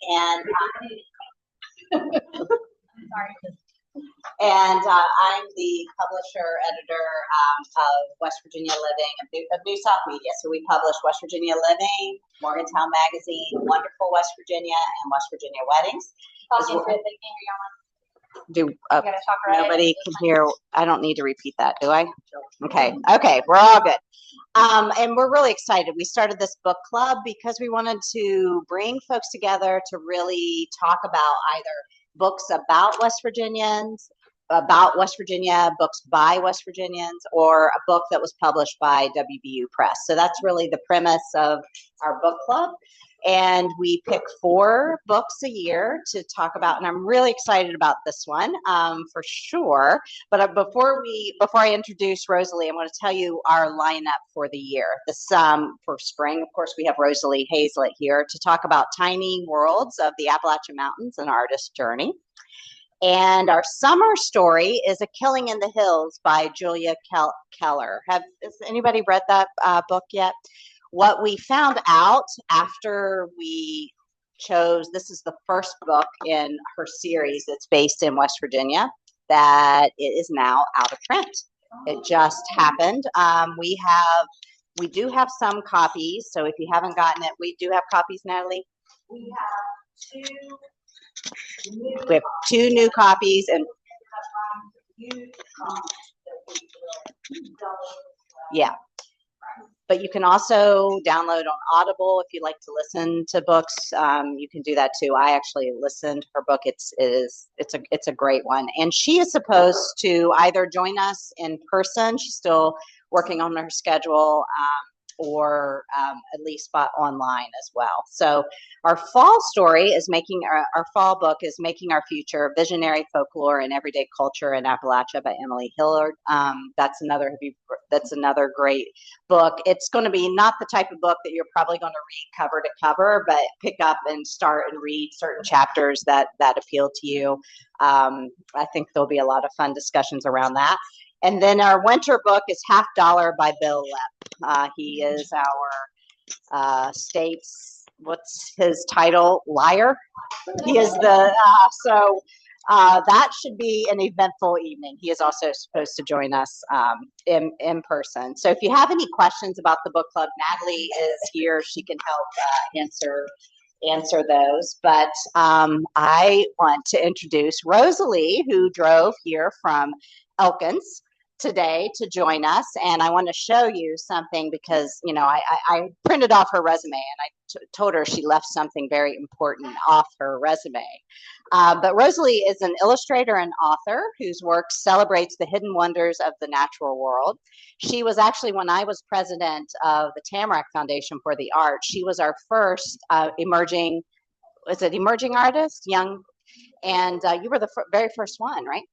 and I'm the publisher editor of West Virginia Living of New South Media. So we publish West Virginia Living, Morgantown Magazine, Wonderful West Virginia, and West Virginia Weddings. Nobody can hear. I don't need to repeat that, do I? Okay, we're all good. And we're really excited. We started this book club because we wanted to bring folks together to really talk about either books about West Virginians, about West Virginia, books by West Virginians, or a book that was published by WVU Press. So that's really the premise of our book club. And we pick 4 books a year to talk about, and I'm really excited about this one for sure. But before I introduce Rosalie, I'm going to tell you our lineup for the year. This for spring, of course, we have Rosalie Haizlett here to talk about Tiny Worlds of the Appalachian Mountains, an artist's journey. And our summer story is A Killing in the Hills by Julia Keller. Has anybody read that book yet? What we found out after we chose, this is the first book in her series that's based in West Virginia, that it is now out of print. It just happened. We do have some copies, so if you haven't gotten it, we do have copies, Natalie? We have 2 new copies, and yeah. But you can also download on Audible if you like to listen to books. You can do that too. I actually listened to her book. It's a great one. And she is supposed to either join us in person. She's still working on her schedule, or at least online as well. So our fall story is our fall book is Making Our Future, Visionary Folklore and Everyday Culture in Appalachia by Emily Hillard. That's another great book. It's going to be not the type of book that you're probably going to read cover to cover, but pick up and start and read certain chapters that appeal to you. I think there'll be a lot of fun discussions around that. And then our winter book is Half Dollar by Bill Lepp. He is our state's, what's his title? Liar. He is that should be an eventful evening. He is also supposed to join us in person. So if you have any questions about the book club, Natalie is here. She can help answer those. But I want to introduce Rosalie, who drove here from Elkins today to join us, and I want to show you something because I printed off her resume, and I told her she left something very important off her resume. But Rosalie is an illustrator and author whose work celebrates the hidden wonders of the natural world. She was actually, when I was president of the Tamarack Foundation for the Arts, she was our first emerging artist, young, and you were the very first one, right?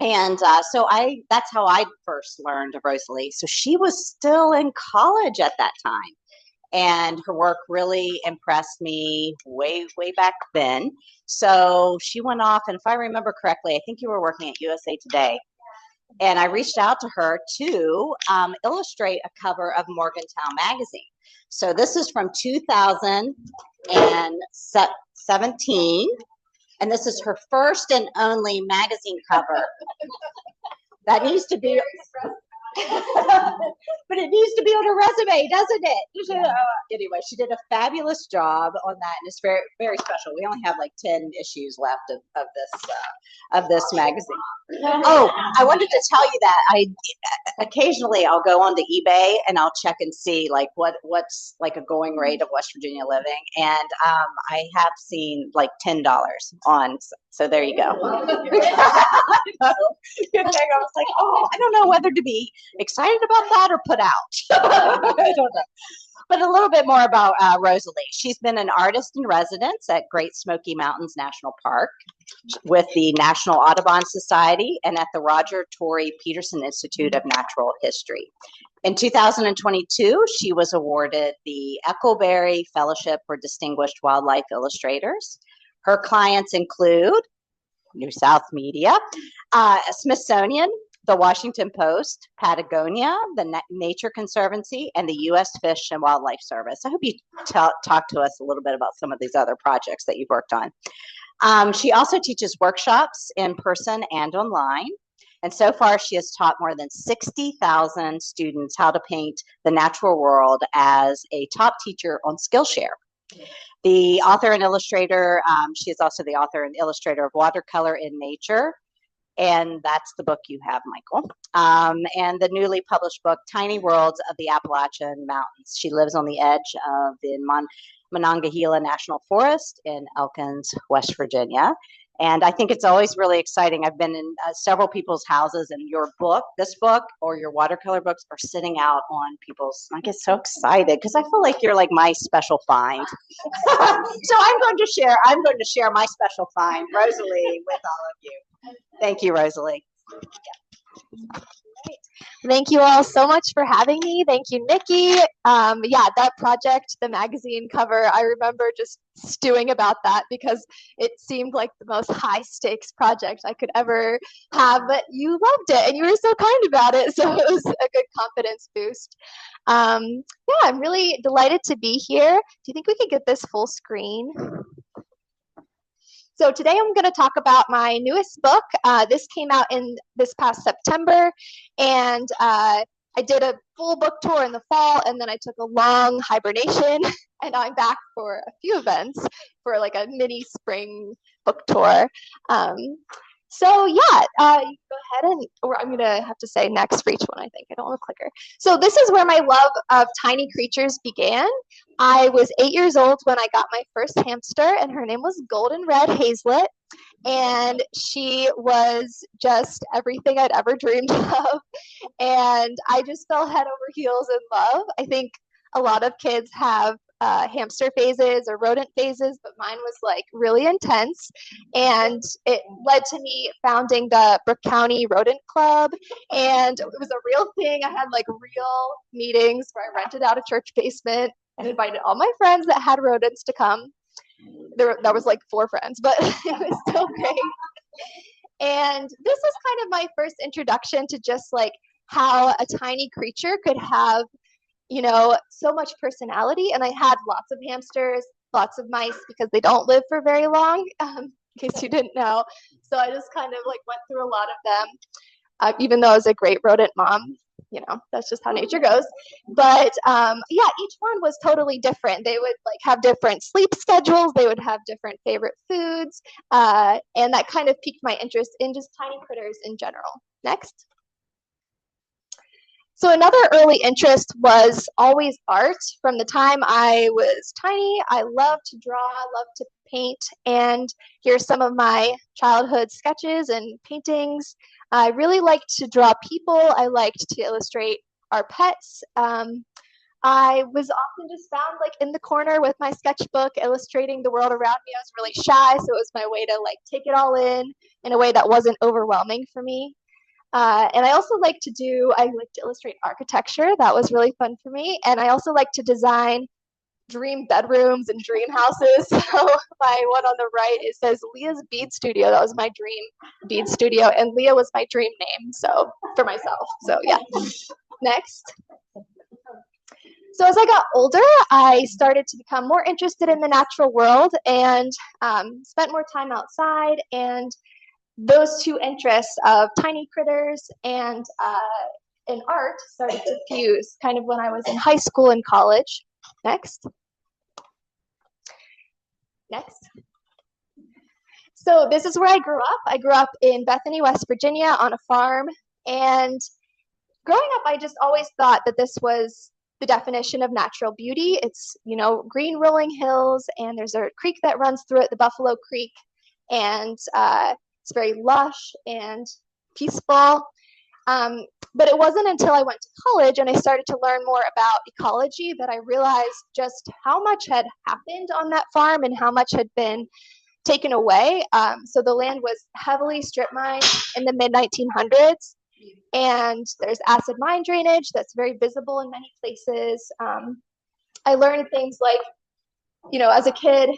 And so that's how I first learned of Rosalie. So she was still in college at that time. And her work really impressed me way back then. So she went off, and if I remember correctly, I think you were working at USA Today. And I reached out to her to illustrate a cover of Morgantown magazine. So this is from 2017. And this is her first and only magazine cover. That needs to be, but it needs to be on her resume, doesn't it? Anyway, she did a fabulous job on that, and it's very, very special. We only have like 10 issues left of this magazine. Oh, I wanted to tell you that occasionally I'll go onto eBay and I'll check and see like what's like a going rate of West Virginia Living, and I have seen like $10 on. So there you go. Good thing. I was like, I don't know whether to be excited about that or put out. I don't know. But a little bit more about Rosalie. She's been an artist in residence at Great Smoky Mountains National Park with the National Audubon Society and at the Roger Torrey Peterson Institute of Natural History. In 2022, she was awarded the Eckleberry Fellowship for Distinguished Wildlife Illustrators. Her clients include New South Media, Smithsonian, the Washington Post, Patagonia, the Nature Conservancy, and the U.S. Fish and Wildlife Service. I hope you talk to us a little bit about some of these other projects that you've worked on. She also teaches workshops in person and online. And so far, she has taught more than 60,000 students how to paint the natural world as a top teacher on Skillshare. The author and illustrator, she is also the author and illustrator of Watercolor in Nature. And that's the book you have, Michael. And the newly published book, Tiny Worlds of the Appalachian Mountains. She lives on the edge of the Monongahela National Forest in Elkins, West Virginia. And I think it's always really exciting. I've been in several people's houses, and your book, this book, or your watercolor books are sitting out on people's. I get so excited because I feel like you're like my special find. So I'm going to share my special find, Rosalie, with all of you. Thank you, Rosalie. Thank you all so much for having me. Thank you, Nikki. Yeah, that project, the magazine cover, I remember just stewing about that because it seemed like the most high stakes project I could ever have, but you loved it and you were so kind about it. So it was a good confidence boost. Yeah, I'm really delighted to be here. Do you think we could get this full screen? So today I'm going to talk about my newest book. This came out in this past September, and I did a full book tour in the fall, and then I took a long hibernation, and I'm back for a few events for like a mini spring book tour. So yeah, go ahead and, or I'm gonna have to say next for each one, I think. I don't have a clicker. So this is where my love of tiny creatures began. I was 8 years old when I got my first hamster, and her name was Golden Red Haizlett. And she was just everything I'd ever dreamed of. And I just fell head over heels in love. I think a lot of kids have hamster phases or rodent phases, but mine was like really intense, and it led to me founding the Brooke County Rodent Club, and it was a real thing. I had like real meetings where I rented out a church basement and invited all my friends that had rodents to come. That was like 4 friends, but it was so great. And this is kind of my first introduction to just like how a tiny creature could have, you know, so much personality. And I had lots of hamsters, lots of mice, because they don't live for very long, in case you didn't know. So I just kind of like went through a lot of them, even though I was a great rodent mom. You know, that's just how nature goes. But yeah, each one was totally different. They would like have different sleep schedules. They would have different favorite foods. And that kind of piqued my interest in just tiny critters in general. Next. So another early interest was always art. From the time I was tiny, I loved to draw, loved to paint, and here's some of my childhood sketches and paintings. I really liked to draw people. I liked to illustrate our pets. I was often just found like in the corner with my sketchbook illustrating the world around me. I was really shy, so it was my way to like take it all in a way that wasn't overwhelming for me. And I also like to illustrate architecture. That was really fun for me. And I also like to design dream bedrooms and dream houses. So my one on the right, it says Leah's Bead Studio. That was my dream bead studio. And Leah was my dream name, so for myself. So yeah. Next. So as I got older, I started to become more interested in the natural world and spent more time outside. And those two interests of tiny critters and art started to fuse kind of when I was in high school and college. Next. So this is where I grew up. I grew up in Bethany, West Virginia on a farm. And growing up, I just always thought that this was the definition of natural beauty. It's, you know, green rolling hills, and there's a creek that runs through it, the Buffalo Creek. And it's very lush and peaceful. But it wasn't until I went to college and I started to learn more about ecology that I realized just how much had happened on that farm and how much had been taken away. So the land was heavily strip mined in the mid-1900s, and there's acid mine drainage that's very visible in many places. I learned things like, you know, as a kid,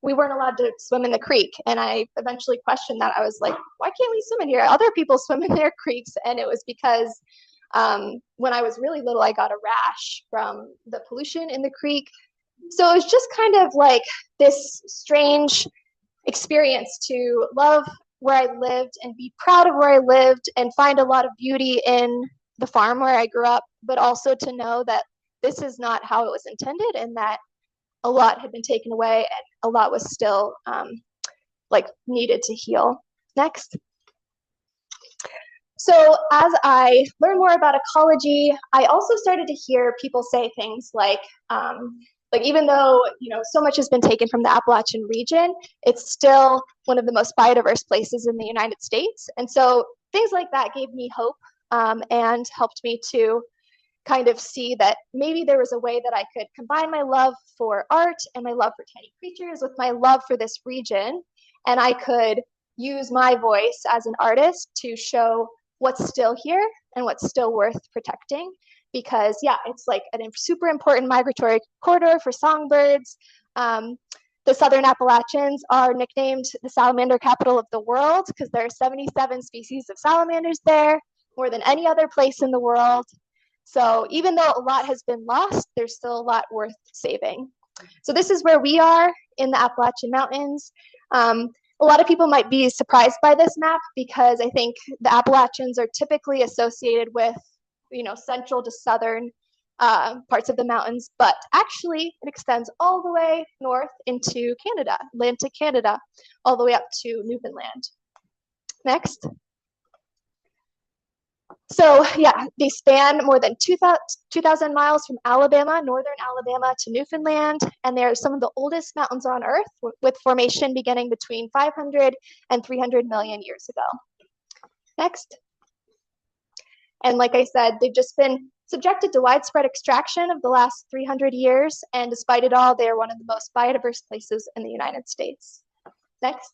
we weren't allowed to swim in the creek. And I eventually questioned that. I was like, why can't we swim in here? Other people swim in their creeks. And it was because when I was really little, I got a rash from the pollution in the creek. So it was just kind of like this strange experience to love where I lived and be proud of where I lived and find a lot of beauty in the farm where I grew up, but also to know that this is not how it was intended and that a lot had been taken away and a lot was still like needed to heal. Next. So as I learned more about ecology, I also started to hear people say things like even though, so much has been taken from the Appalachian region, it's still one of the most biodiverse places in the United States. And so things like that gave me hope and helped me to kind of see that maybe there was a way that I could combine my love for art and my love for tiny creatures with my love for this region. And I could use my voice as an artist to show what's still here and what's still worth protecting. Because it's like a super important migratory corridor for songbirds. The Southern Appalachians are nicknamed the salamander capital of the world because there are 77 species of salamanders there, more than any other place in the world. So even though a lot has been lost, there's still a lot worth saving. So this is where we are in the Appalachian Mountains. A lot of people might be surprised by this map because I think the Appalachians are typically associated with central to southern parts of the mountains, but actually it extends all the way north into Canada, Atlantic Canada, all the way up to Newfoundland. Next. So they span more than 2,000 miles from Alabama, northern Alabama to Newfoundland, and they're some of the oldest mountains on Earth with formation beginning between 500 and 300 million years ago. Next. And like I said, they've just been subjected to widespread extraction of the last 300 years, and despite it all, they are one of the most biodiverse places in the United States. Next.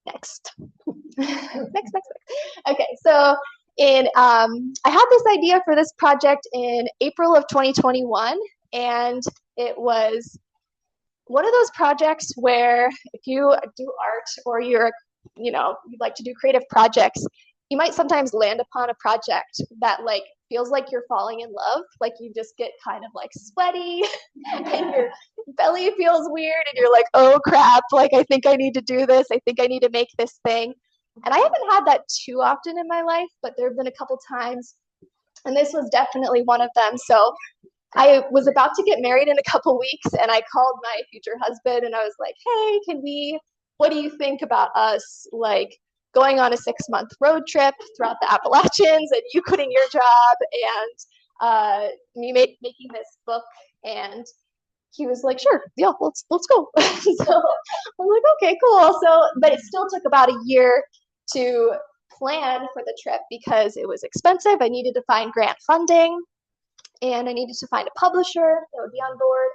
Next. Next. Okay, so I had this idea for this project in April of 2021, and it was one of those projects where if you do art or you'd like to do creative projects, you might sometimes land upon a project that feels like you're falling in love, like you just get kind of sweaty and your belly feels weird and you're like, oh crap, I think I need to do this. I think I need to make this thing. And I haven't had that too often in my life, but there have been a couple times, and this was definitely one of them. So I was about to get married in a couple weeks, and I called my future husband and I was like, hey, what do you think about us going on a 6-month road trip throughout the Appalachians and you quitting your job and me making this book? And he was like, sure, yeah, let's go. So I'm like, okay, cool. So, but it still took about a year to plan for the trip because it was expensive. I needed to find grant funding and I needed to find a publisher that would be on board.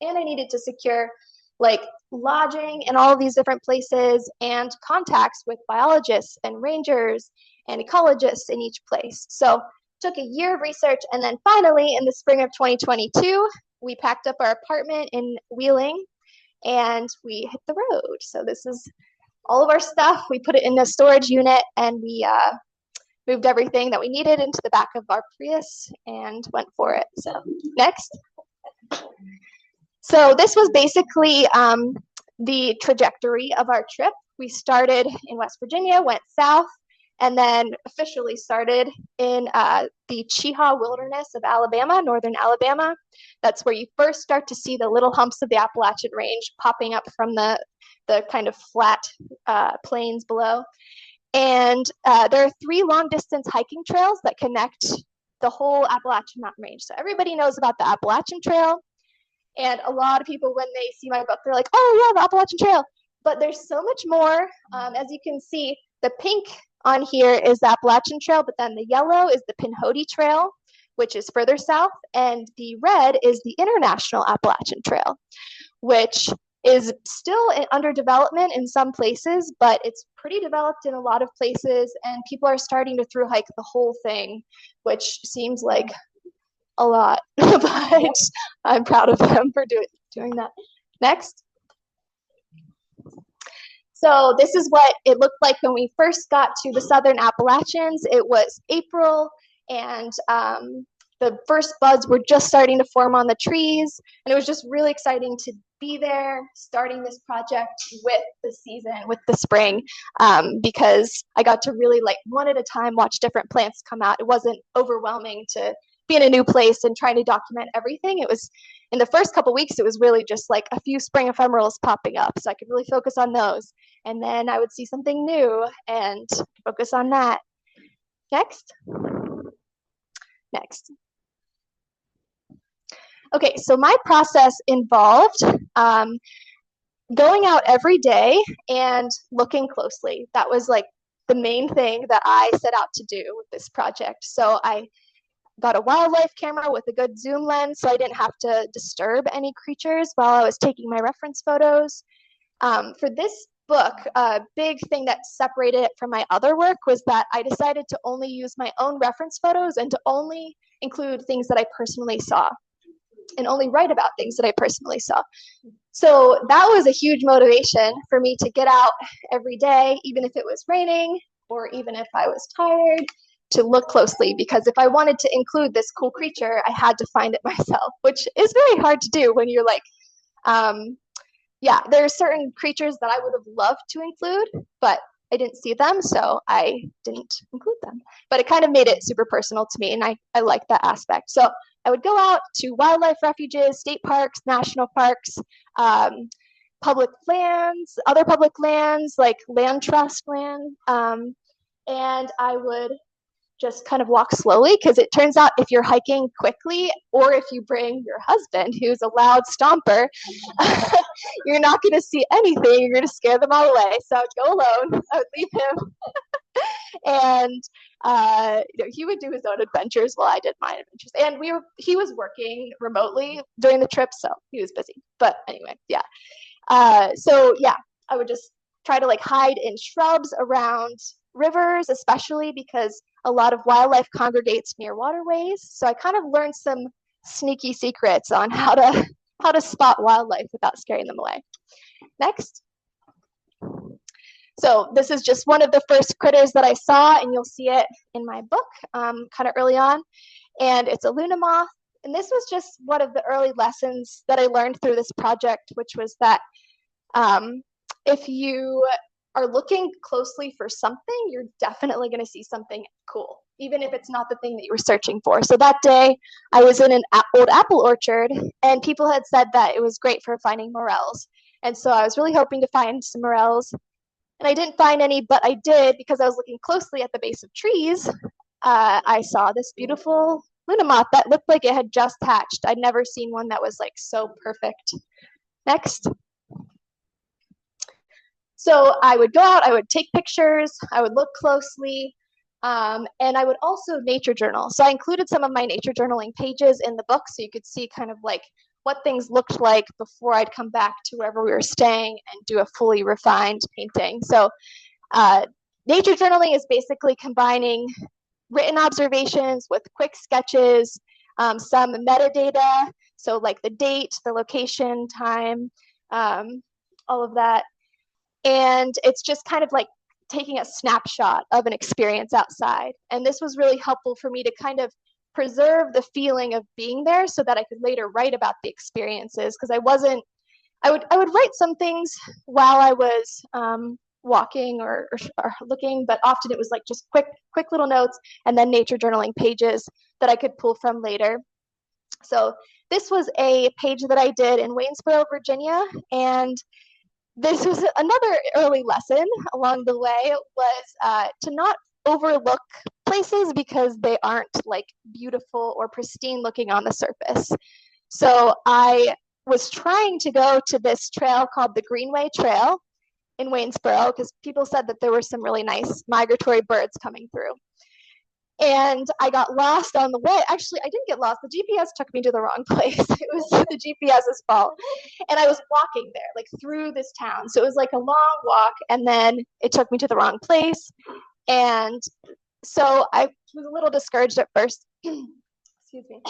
And I needed to secure lodging in all of these different places and contacts with biologists and rangers and ecologists in each place. So it took a year of research, and then finally in the spring of 2022 we packed up our apartment in Wheeling and we hit the road. So this is all of our stuff. We put it in a storage unit and we moved everything that we needed into the back of our Prius and went for it. So next. So this was basically the trajectory of our trip. We started in West Virginia, went south, and then officially started in the Cheaha Wilderness of Alabama, northern Alabama. That's where you first start to see the little humps of the Appalachian Range popping up from the kind of flat plains below. And there are 3 long-distance hiking trails that connect the whole Appalachian Mountain Range. So everybody knows about the Appalachian Trail. And a lot of people, when they see my book, they're like, oh yeah, the Appalachian Trail. But there's so much more. As you can see, the pink on here is the Appalachian Trail, but then the yellow is the Pinhoti Trail, which is further south. And the red is the International Appalachian Trail, which is still under development in some places, but it's pretty developed in a lot of places. And people are starting to thru hike the whole thing, which seems like a lot, but I'm proud of them for doing that. Next. So this is what it looked like when we first got to the Southern Appalachians. It was April, and the first buds were just starting to form on the trees, and it was just really exciting to be there, starting this project with the season, with the spring, because I got to really, like, one at a time watch different plants come out. It wasn't overwhelming to be in a new place and trying to document everything. It was, in the first couple weeks, it was really just like a few spring ephemerals popping up, so I could really focus on those. And then I would see something new and focus on that. Next. Next. Okay, so my process involved going out every day and looking closely. That was like the main thing that I set out to do with this project. So I got a wildlife camera with a good zoom lens, so I didn't have to disturb any creatures while I was taking my reference photos. For this book, a big thing that separated it from my other work was that I decided to only use my own reference photos and to only include things that I personally saw, and only write about things that I personally saw. So that was a huge motivation for me to get out every day, even if it was raining or even if I was tired, to look closely, because if I wanted to include this cool creature, I had to find it myself, which is very hard to do when you're like, yeah, there are certain creatures that I would have loved to include, but I didn't see them, so I didn't include them. But it kind of made it super personal to me, and I like that aspect. So I would go out to wildlife refuges, state parks, national parks, public lands, other public lands, like land trust land, and I would just kind of walk slowly, because it turns out if you're hiking quickly, or if you bring your husband, who's a loud stomper, you're not going to see anything. You're going to scare them all away. So I would go alone. I would leave him. And he would do his own adventures while I did my adventures. And he was working remotely during the trip, so he was busy. But anyway, yeah. So yeah, I would just try to like hide in shrubs around rivers, especially because a lot of wildlife congregates near waterways. So I kind of learned some sneaky secrets on how to spot wildlife without scaring them away. Next. So this is just one of the first critters that I saw, and you'll see it in my book kind of early on. And it's a Luna moth. And this was just one of the early lessons that I learned through this project, which was that if you are looking closely for something, you're definitely going to see something cool, even if it's not the thing that you were searching for. So that day, I was in an old apple orchard, and people had said that it was great for finding morels. And so I was really hoping to find some morels, and I didn't find any, but I did, because I was looking closely at the base of trees. I saw this beautiful Luna moth that looked like it had just hatched. I'd never seen one that was like so perfect. Next. So I would go out, I would take pictures, I would look closely, and I would also nature journal. So I included some of my nature journaling pages in the book, so you could see kind of like what things looked like before I'd come back to wherever we were staying and do a fully refined painting. So nature journaling is basically combining written observations with quick sketches, some metadata, so like the date, the location, time, all of that. And it's just kind of like taking a snapshot of an experience outside. And this was really helpful for me to kind of preserve the feeling of being there, so that I could later write about the experiences, because I would write some things while I was walking or looking, but often it was like just quick little notes, and then nature journaling pages that I could pull from later. So this was a page that I did in Waynesboro, Virginia, and this was another early lesson along the way, was to not overlook places because they aren't like beautiful or pristine looking on the surface. So I was trying to go to this trail called the Greenway Trail in Waynesboro, because people said that there were some really nice migratory birds coming through. And I got lost on the way. Actually, I didn't get lost. The GPS took me to the wrong place. It was the GPS's fault. And I was walking there, like through this town. So it was like a long walk, and then it took me to the wrong place. And so I was a little discouraged at first. Excuse me.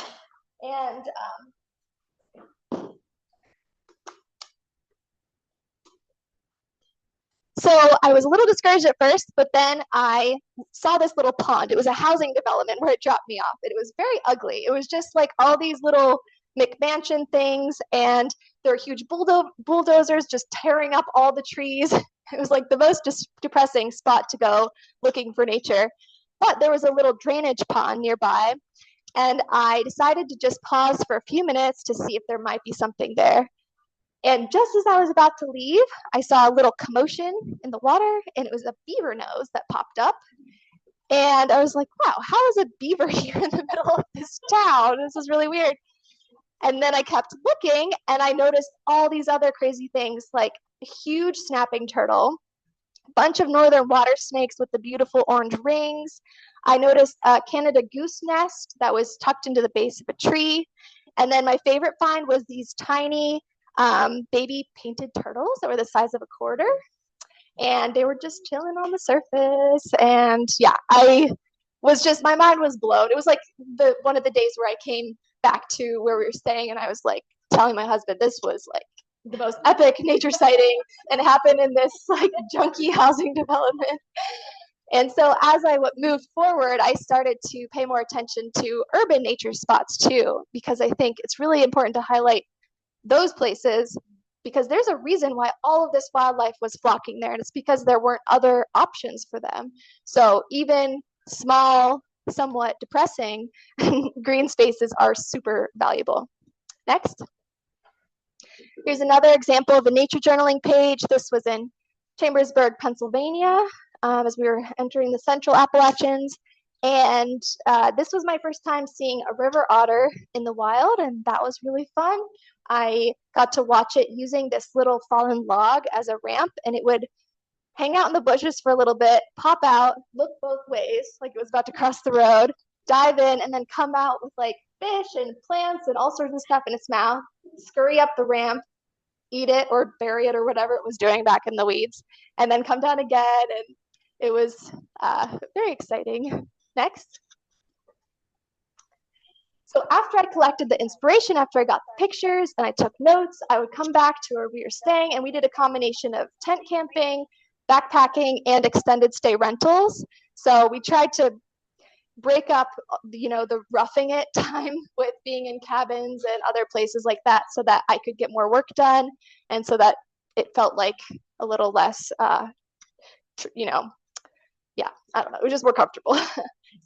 And So I was a little discouraged at first, but then I saw this little pond. It was a housing development where it dropped me off. And it was very ugly. It was just like all these little McMansion things, and there were huge bulldozers just tearing up all the trees. It was like the most depressing spot to go looking for nature. But there was a little drainage pond nearby, and I decided to just pause for a few minutes to see if there might be something there. And just as I was about to leave, I saw a little commotion in the water, and it was a beaver nose that popped up. And I was like, wow, how is a beaver here in the middle of this town? This is really weird. And then I kept looking, and I noticed all these other crazy things, like a huge snapping turtle, a bunch of northern water snakes with the beautiful orange rings. I noticed a Canada goose nest that was tucked into the base of a tree. And then my favorite find was these tiny baby painted turtles that were the size of a quarter, and they were just chilling on the surface. And yeah, my mind was blown. It was like one of the days where I came back to where we were staying, and I was like telling my husband this was like the most epic nature sighting, and it happened in this like junky housing development. And so as I moved forward, I started to pay more attention to urban nature spots too, because I think it's really important to highlight those places, because there's a reason why all of this wildlife was flocking there, and it's because there weren't other options for them. So even small, somewhat depressing green spaces are super valuable. Next. Here's another example of a nature journaling page. This was in Chambersburg, Pennsylvania, as we were entering the central Appalachians. And this was my first time seeing a river otter in the wild, and that was really fun. I got to watch it using this little fallen log as a ramp, and it would hang out in the bushes for a little bit, pop out, look both ways like it was about to cross the road, dive in, and then come out with like fish and plants and all sorts of stuff in its mouth, scurry up the ramp, eat it or bury it or whatever it was doing back in the weeds, and then come down again. And it was very exciting. Next. So after I collected the inspiration, after I got the pictures and I took notes, I would come back to where we were staying, and we did a combination of tent camping, backpacking, and extended stay rentals. So we tried to break up, the roughing it time with being in cabins and other places like that, so that I could get more work done, and so that it felt like a little less, I don't know, it was just more comfortable.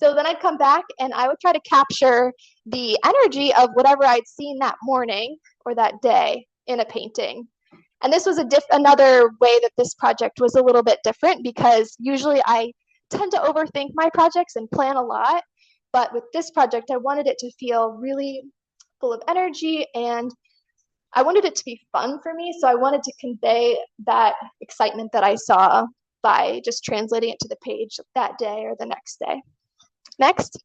So then I'd come back and I would try to capture the energy of whatever I'd seen that morning or that day in a painting. And this was another way that this project was a little bit different, because usually I tend to overthink my projects and plan a lot. But with this project, I wanted it to feel really full of energy, and I wanted it to be fun for me. So I wanted to convey that excitement that I saw by just translating it to the page that day or the next day. Next.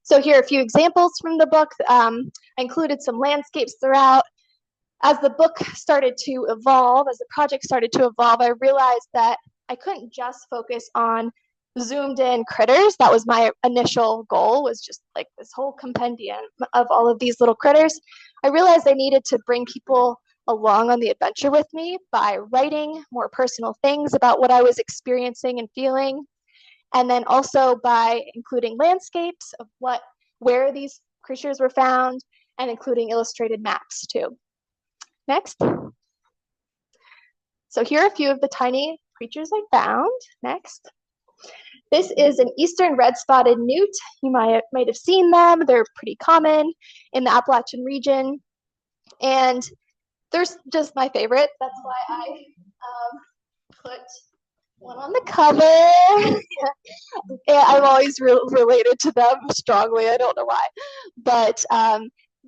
So here are a few examples from the book. I included some landscapes throughout. As the book started to evolve, as the project started to evolve, I realized that I couldn't just focus on zoomed in critters. That was my initial goal, was just like this whole compendium of all of these little critters. I realized I needed to bring people along on the adventure with me by writing more personal things about what I was experiencing and feeling. And then also by including landscapes of where these creatures were found, and including illustrated maps too. Next. So here are a few of the tiny creatures I found. Next. This is an eastern red-spotted newt. You might have seen them. They're pretty common in the Appalachian region. And they're just my favorite. That's why I put one on the cover. Yeah, I've always related to them strongly. I don't know why. But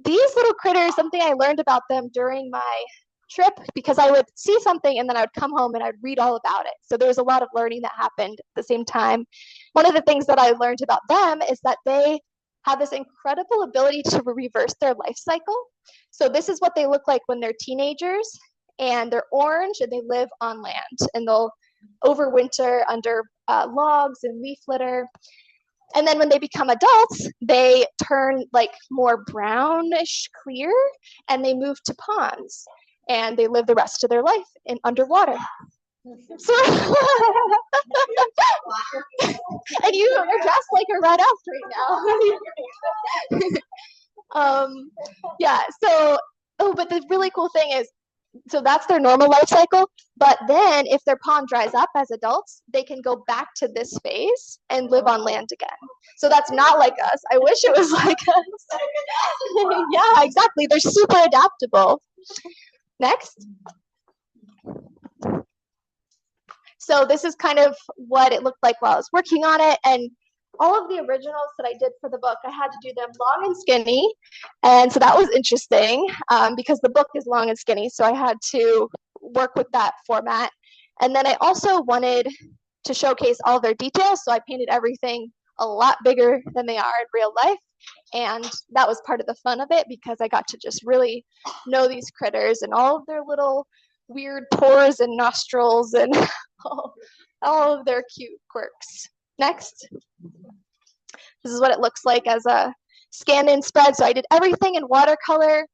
these little critters, something I learned about them during my trip, because I would see something and then I would come home and I'd read all about it. So there was a lot of learning that happened at the same time. One of the things that I learned about them is that they have this incredible ability to reverse their life cycle. So this is what they look like when they're teenagers, and they're orange and they live on land, and they'll overwinter under logs and leaf litter. And then when they become adults, they turn like more brownish clear, and they move to ponds, and they live the rest of their life underwater. So, and you're dressed like a red elf right now. Yeah, so, oh, but the really cool thing is, so that's their normal life cycle. But then if their pond dries up as adults, they can go back to this phase and live on land again. So that's not like us. I wish it was like us. Yeah, exactly. They're super adaptable. Next. So this is kind of what it looked like while I was working on it. And all of the originals that I did for the book, I had to do them long and skinny. And so that was interesting because the book is long and skinny. So I had to work with that format. And then I also wanted to showcase all their details. So I painted everything a lot bigger than they are in real life. And that was part of the fun of it because I got to just really know these critters and all of their little weird pores and nostrils and all of their cute quirks. Next. This is what it looks like as a scan-in spread. So I did everything in watercolor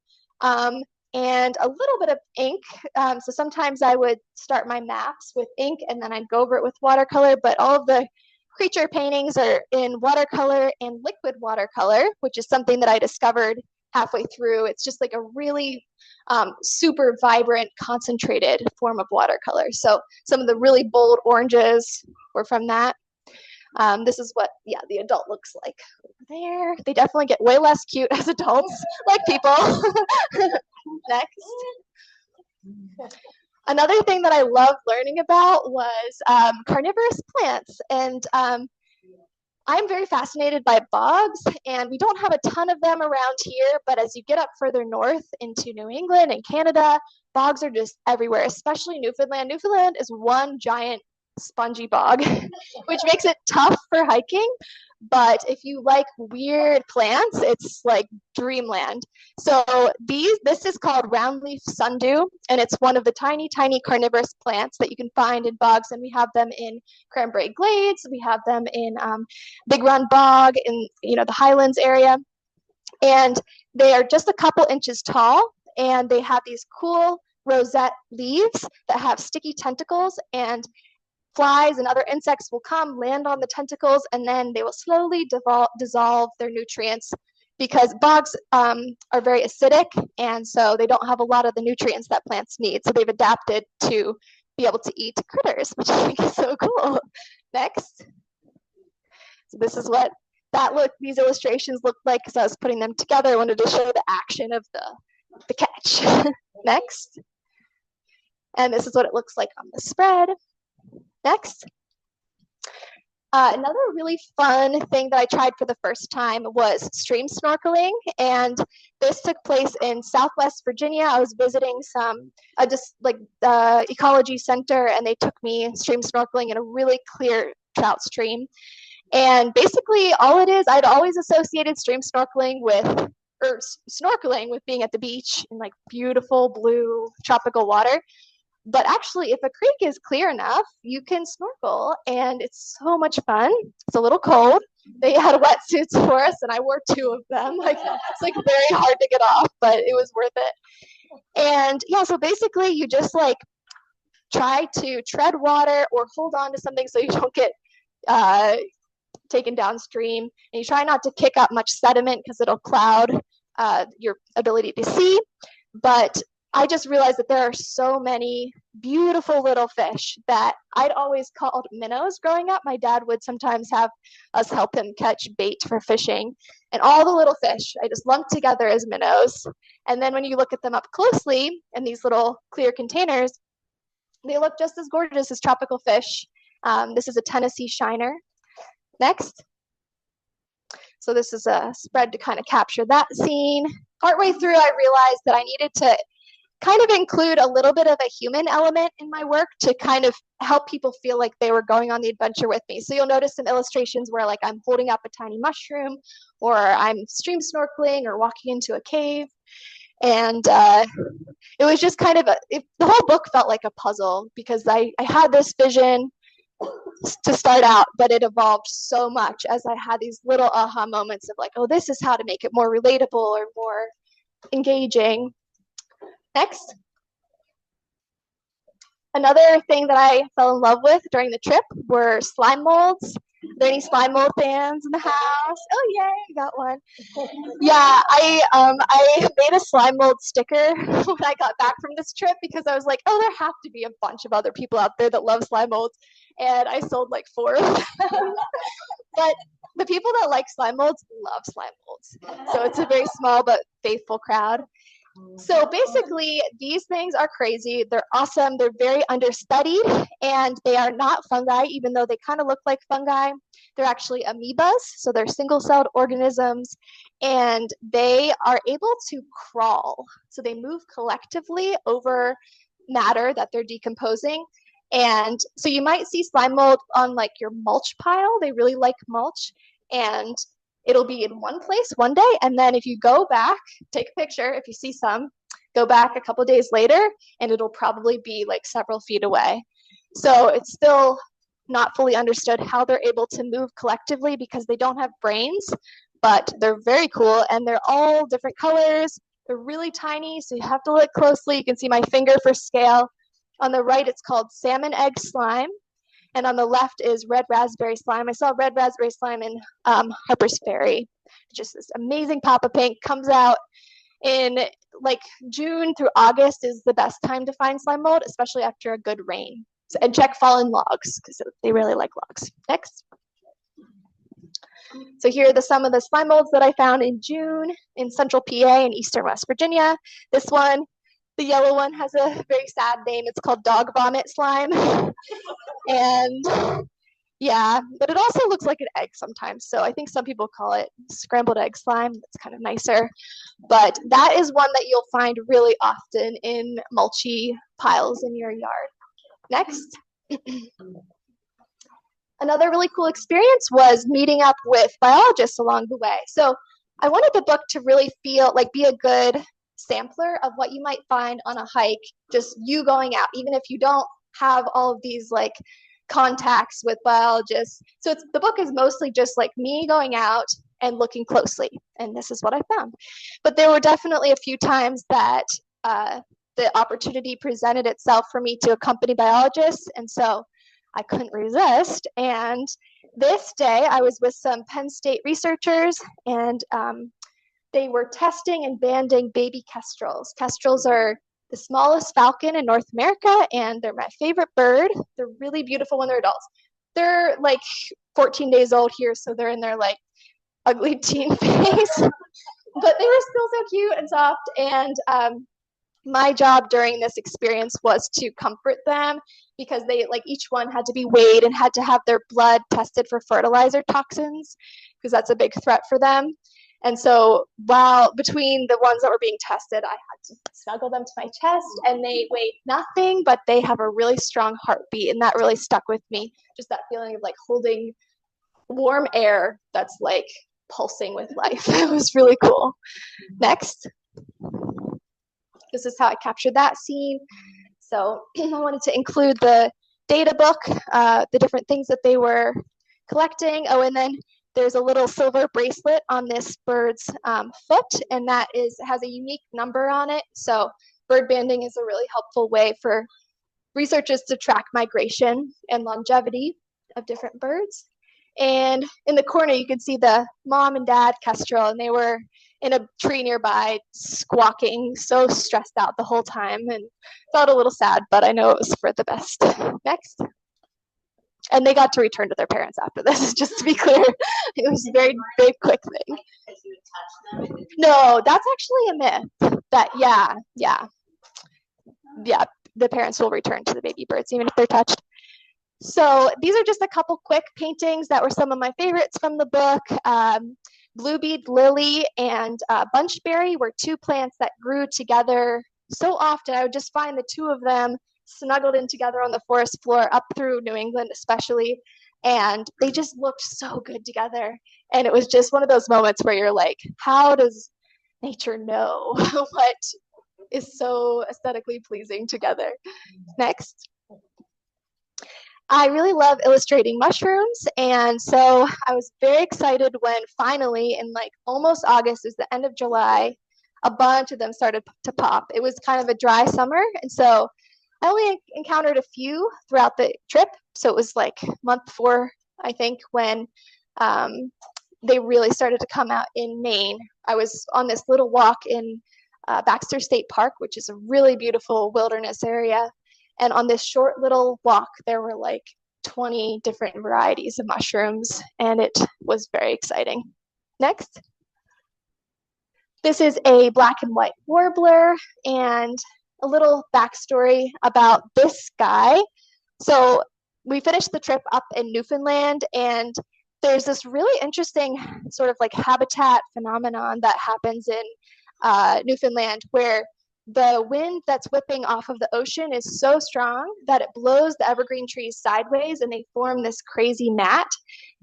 and a little bit of ink. So sometimes I would start my maps with ink and then I'd go over it with watercolor, but all of the creature paintings are in watercolor and liquid watercolor, which is something that I discovered halfway through. It's just like a really super vibrant, concentrated form of watercolor. So some of the really bold oranges were from that. This is what, yeah, the adult looks like over there. They definitely get way less cute as adults, like people. Next. Another thing that I loved learning about was carnivorous plants. And I'm very fascinated by bogs, and we don't have a ton of them around here, but as you get up further north into New England and Canada, bogs are just everywhere, especially Newfoundland. Newfoundland is one giant spongy bog, which makes it tough for hiking. But if you like weird plants, it's like dreamland. So this is called roundleaf sundew, and it's one of the tiny, tiny carnivorous plants that you can find in bogs. And we have them in Cranberry Glades. We have them in Big Run Bog in the Highlands area. And they are just a couple inches tall, and they have these cool rosette leaves that have sticky tentacles, and flies and other insects will come, land on the tentacles, and then they will slowly dissolve their nutrients because bogs are very acidic, and so they don't have a lot of the nutrients that plants need. So they've adapted to be able to eat critters, which I think is so cool. Next. So this is what these illustrations look like because I was putting them together. I wanted to show the action of the catch. Next. And this is what it looks like on the spread. Next. Another really fun thing that I tried for the first time was stream snorkeling, and this took place in Southwest Virginia. I was visiting some ecology center, and they took me stream snorkeling in a really clear trout stream. And basically all it is, I'd always associated stream snorkeling with being at the beach in like beautiful blue tropical water. But actually, if a creek is clear enough, you can snorkel, and it's so much fun. It's a little cold. They had wetsuits for us, and I wore 2 of them. It's like very hard to get off, but it was worth it. And yeah, so basically, you just like try to tread water or hold on to something so you don't get taken downstream, and you try not to kick up much sediment because it'll cloud your ability to see. But I just realized that there are so many beautiful little fish that I'd always called minnows growing up. My dad would sometimes have us help him catch bait for fishing. And all the little fish, I just lumped together as minnows. And then when you look at them up closely in these little clear containers, they look just as gorgeous as tropical fish. This is a Tennessee shiner. Next. So this is a spread to kind of capture that scene. Partway through, I realized that I needed to kind of include a little bit of a human element in my work to kind of help people feel like they were going on the adventure with me. So you'll notice some illustrations where like I'm holding up a tiny mushroom, or I'm stream snorkeling or walking into a cave. And it was just kind of the whole book felt like a puzzle because I had this vision to start out, but it evolved so much as I had these little aha moments of like, oh, this is how to make it more relatable or more engaging. Next. Another thing that I fell in love with during the trip were slime molds. Are there any slime mold fans in the house? Oh yay, I got one. Yeah, I made a slime mold sticker when I got back from this trip because I was like, oh, there have to be a bunch of other people out there that love slime molds, and I sold like 4 of them. But the people that like slime molds love slime molds, so it's a very small but faithful crowd. So basically, these things are crazy. They're awesome. They're very understudied, and they are not fungi, even though they kind of look like fungi. They're actually amoebas, so they're single-celled organisms, and they are able to crawl. So they move collectively over matter that they're decomposing. And so you might see slime mold on like your mulch pile. They really like mulch, and it'll be in one place one day, and then if you go back, take a picture, if you see some, go back a couple days later, and it'll probably be like several feet away. So it's still not fully understood how they're able to move collectively because they don't have brains, but they're very cool, and they're all different colors. They're really tiny, so you have to look closely. You can see my finger for scale. On the right, it's called salmon egg slime. And on the left is red raspberry slime. I saw red raspberry slime in Harper's Ferry. Just this amazing pop of pink. Comes out in like June through August is the best time to find slime mold, especially after a good rain. So, and check fallen logs because they really like logs. Next. So here are some of the slime molds that I found in June in central PA and eastern West Virginia. This one, the yellow one, has a very sad name. It's called dog vomit slime. And yeah, but it also looks like an egg sometimes. So I think some people call it scrambled egg slime. That's kind of nicer. But that is one that you'll find really often in mulchy piles in your yard. Next. Another really cool experience was meeting up with biologists along the way. So I wanted the book to really feel like be a good sampler of what you might find on a hike, just you going out, even if you don't have all of these like contacts with biologists. So the book is mostly just like me going out and looking closely, and this is what I found. But there were definitely a few times that the opportunity presented itself for me to accompany biologists, and so I couldn't resist. And this day I was with some Penn State researchers, and they were testing and banding baby kestrels. Kestrels are the smallest falcon in North America, and they're my favorite bird. They're really beautiful when they're adults. They're like 14 days old here, so they're in their like ugly teen phase. But they were still so cute and soft. And my job during this experience was to comfort them because they like each one had to be weighed and had to have their blood tested for fertilizer toxins because that's a big threat for them. And so while between the ones that were being tested, I had to snuggle them to my chest, and they weighed nothing, but they have a really strong heartbeat, and that really stuck with me. Just that feeling of like holding warm air that's like pulsing with life. It was really cool. Next. This is how I captured that scene. So I wanted to include the data book, the different things that they were collecting. Oh, and then there's a little silver bracelet on this bird's foot, and that has a unique number on it. So bird banding is a really helpful way for researchers to track migration and longevity of different birds. And in the corner, you can see the mom and dad kestrel, and they were in a tree nearby squawking, so stressed out the whole time, and felt a little sad, but I know it was for the best. Next. And they got to return to their parents after this, just to be clear. It was a very big, quick thing. No, that's actually a myth. That, yeah, the parents will return to the baby birds, even if they're touched. So these are just a couple quick paintings that were some of my favorites from the book. Bluebead lily and bunchberry were two plants that grew together so often. I would just find the two of them snuggled in together on the forest floor up through New England especially, and they just looked so good together. And it was just one of those moments where you're like, how does nature know what is so aesthetically pleasing together? Next. I really love illustrating mushrooms, and so I was very excited when finally in like almost August, it was the end of July, a bunch of them started to pop. It was kind of a dry summer, and so I only encountered a few throughout the trip. So it was like month 4, I think, when they really started to come out in Maine. I was on this little walk in Baxter State Park, which is a really beautiful wilderness area. And on this short little walk, there were like 20 different varieties of mushrooms, and it was very exciting. Next. This is a black and white warbler, and a little backstory about this guy. So we finished the trip up in Newfoundland, and there's this really interesting sort of like habitat phenomenon that happens in Newfoundland, where the wind that's whipping off of the ocean is so strong that it blows the evergreen trees sideways, and they form this crazy mat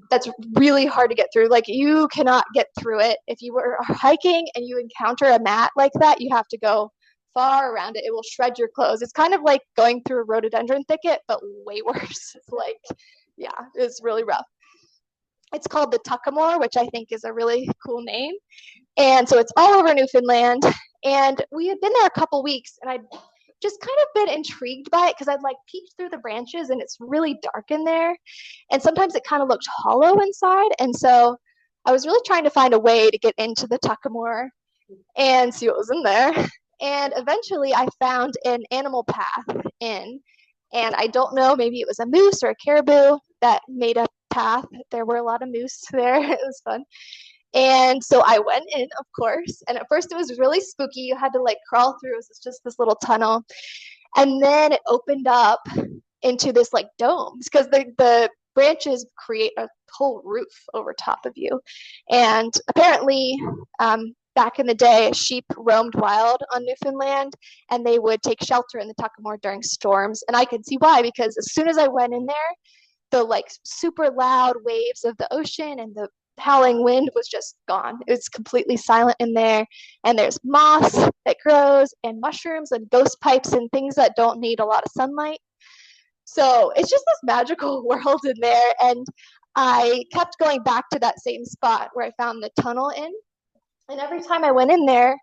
that's really hard to get through. Like, you cannot get through it. If you were hiking and you encounter a mat like that, you have to go far around it. It will shred your clothes. It's kind of like going through a rhododendron thicket, but way worse. It's like, yeah, it's really rough. It's called the Tuckamore, which I think is a really cool name. And so it's all over Newfoundland. And we had been there a couple weeks, and I'd just kind of been intrigued by it because I'd like peeked through the branches, and it's really dark in there. And sometimes it kind of looked hollow inside. And so I was really trying to find a way to get into the Tuckamore and see what was in there. And eventually I found an animal path in, and I don't know, maybe it was a moose or a caribou that made a path. There were a lot of moose there. It was fun. And so I went in, of course, and at first it was really spooky. You had to like crawl through. It was just this little tunnel. And then it opened up into this like domes, because the branches create a whole roof over top of you. And apparently, back in the day, sheep roamed wild on Newfoundland, and they would take shelter in the Tuckamore during storms. And I could see why, because as soon as I went in there, the like super loud waves of the ocean and the howling wind was just gone. It was completely silent in there. And there's moss that grows, and mushrooms and ghost pipes and things that don't need a lot of sunlight. So it's just this magical world in there. And I kept going back to that same spot where I found the tunnel in. And every time I went in there,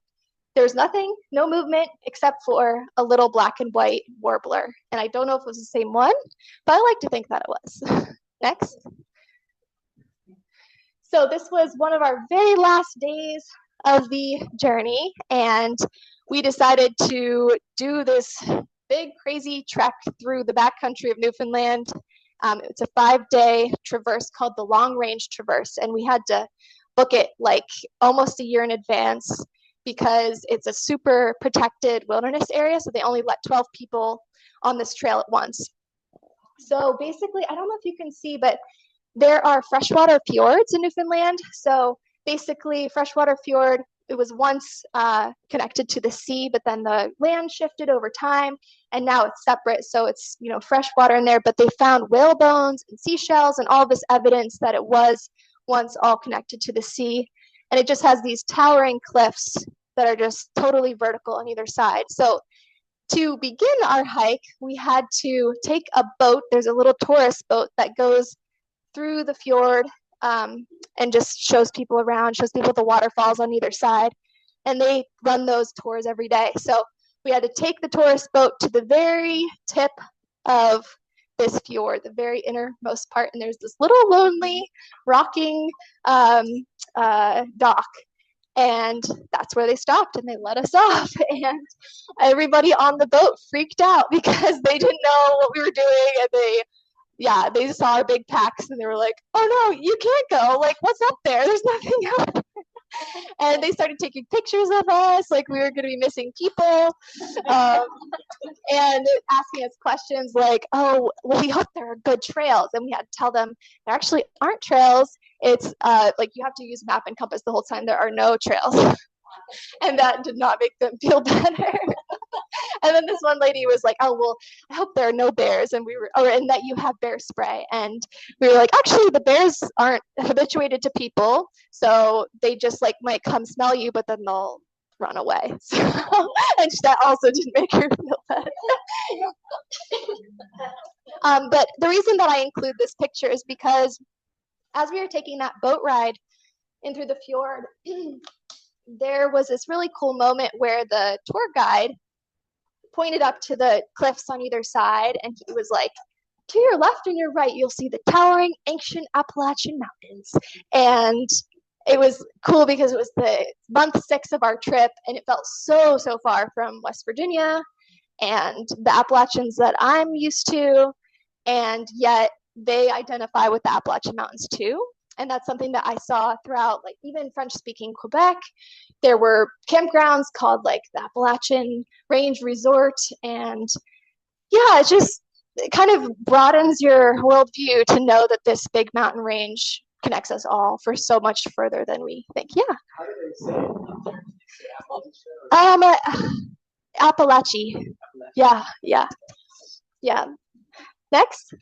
there's nothing, no movement, except for a little black and white warbler. And I don't know if it was the same one, but I like to think that it was. Next. So this was one of our very last days of the journey, and we decided to do this big, crazy trek through the backcountry of Newfoundland. It's a 5-day traverse called the Long Range Traverse, and we had to book it like almost a year in advance because it's a super protected wilderness area, so they only let 12 people on this trail at once. So basically, I don't know if you can see, but there are freshwater fjords in Newfoundland. So basically, freshwater fjord, it was once connected to the sea, but then the land shifted over time, and now it's separate. So it's, you know, freshwater in there, but they found whale bones and seashells and all this evidence that it was once all connected to the sea. And it just has these towering cliffs that are just totally vertical on either side. So to begin our hike, we had to take a boat. There's a little tourist boat that goes through the fjord and just shows people around, shows people the waterfalls on either side. And they run those tours every day. So we had to take the tourist boat to the very tip of this fjord, the very innermost part. And there's this little lonely rocking dock. And that's where they stopped, and they let us off. And everybody on the boat freaked out because they didn't know what we were doing. And they saw our big packs, and they were like, "Oh no, you can't go. Like, what's up there? There's nothing up there." And they started taking pictures of us like we were going to be missing people, and asking us questions like, "Oh, well, we hope there are good trails." And we had to tell them there actually aren't trails. It's like you have to use map and compass the whole time. There are no trails. And that did not make them feel better. And then this one lady was like, "Oh, well, I hope there are no bears," and and that you have bear spray. And we were like, "Actually, the bears aren't habituated to people, so they just like might come smell you, but then they'll run away." So, and that also didn't make her feel better. But the reason that I include this picture is because as we were taking that boat ride in through the fjord, there was this really cool moment where the tour guide pointed up to the cliffs on either side, and he was like, to your left and your right, you'll see the towering ancient Appalachian Mountains. And it was cool because it was the month 6 of our trip, and it felt so far from West Virginia and the Appalachians that I'm used to, and yet they identify with the Appalachian Mountains too. And that's something that I saw throughout, like, even French-speaking Quebec. There were campgrounds called like the Appalachian Range Resort, and yeah, it kind of broadens your worldview to know that this big mountain range connects us all for so much further than we think. Yeah. How do they say it? Appalachia. Yeah. Next.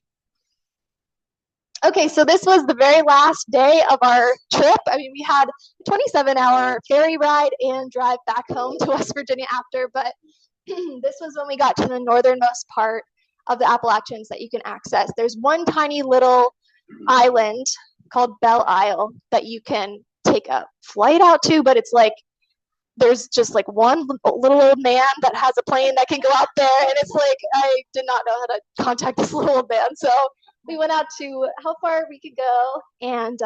Okay, so this was the very last day of our trip. I mean, we had a 27-hour ferry ride and drive back home to West Virginia after, but this was when we got to the northernmost part of the Appalachians that you can access. There's one tiny little island called Belle Isle that you can take a flight out to, but it's like there's just like one little old man that has a plane that can go out there, and it's like I did not know how to contact this little old man, so we went out to how far we could go, and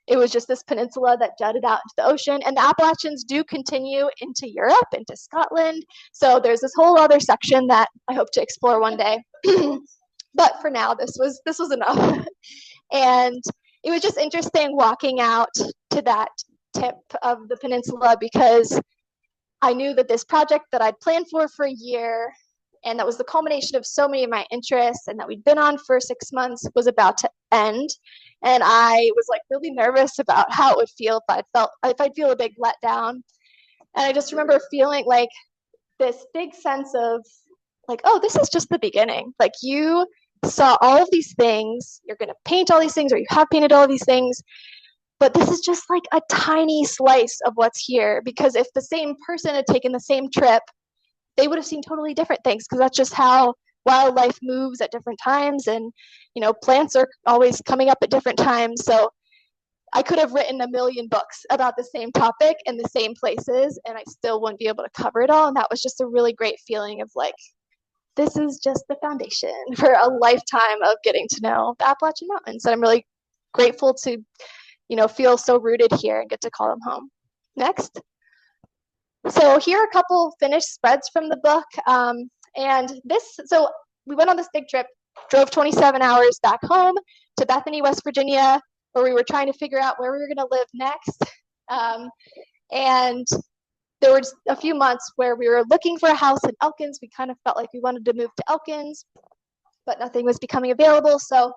it was just this peninsula that jutted out into the ocean. And the Appalachians do continue into Europe, into Scotland, so there's this whole other section that I hope to explore one day. But for now, this was enough. And it was just interesting walking out to that tip of the peninsula, because I knew that this project that I'd planned for a year, and that was the culmination of so many of my interests and that we'd been on for 6 months, was about to end. And I was like really nervous about how it would feel if I'd feel a big letdown. And I just remember feeling like this big sense of like, oh, this is just the beginning. Like, you saw all of these things, you're going to paint all these things, or you have painted all of these things, but this is just like a tiny slice of what's here. Because if the same person had taken the same trip, they would have seen totally different things, because that's just how wildlife moves at different times, and plants are always coming up at different times. So I could have written a million books about the same topic in the same places, and I still wouldn't be able to cover it all. And that was just a really great feeling of like, this is just the foundation for a lifetime of getting to know the Appalachian Mountains. And I'm really grateful to feel so rooted here and get to call them home. Next. So here are a couple finished spreads from the book. So we went on this big trip, drove 27 hours back home to Bethany, West Virginia, where we were trying to figure out where we were going to live next. And there were a few months where we were looking for a house in Elkins. We kind of felt like we wanted to move to Elkins, but nothing was becoming available. So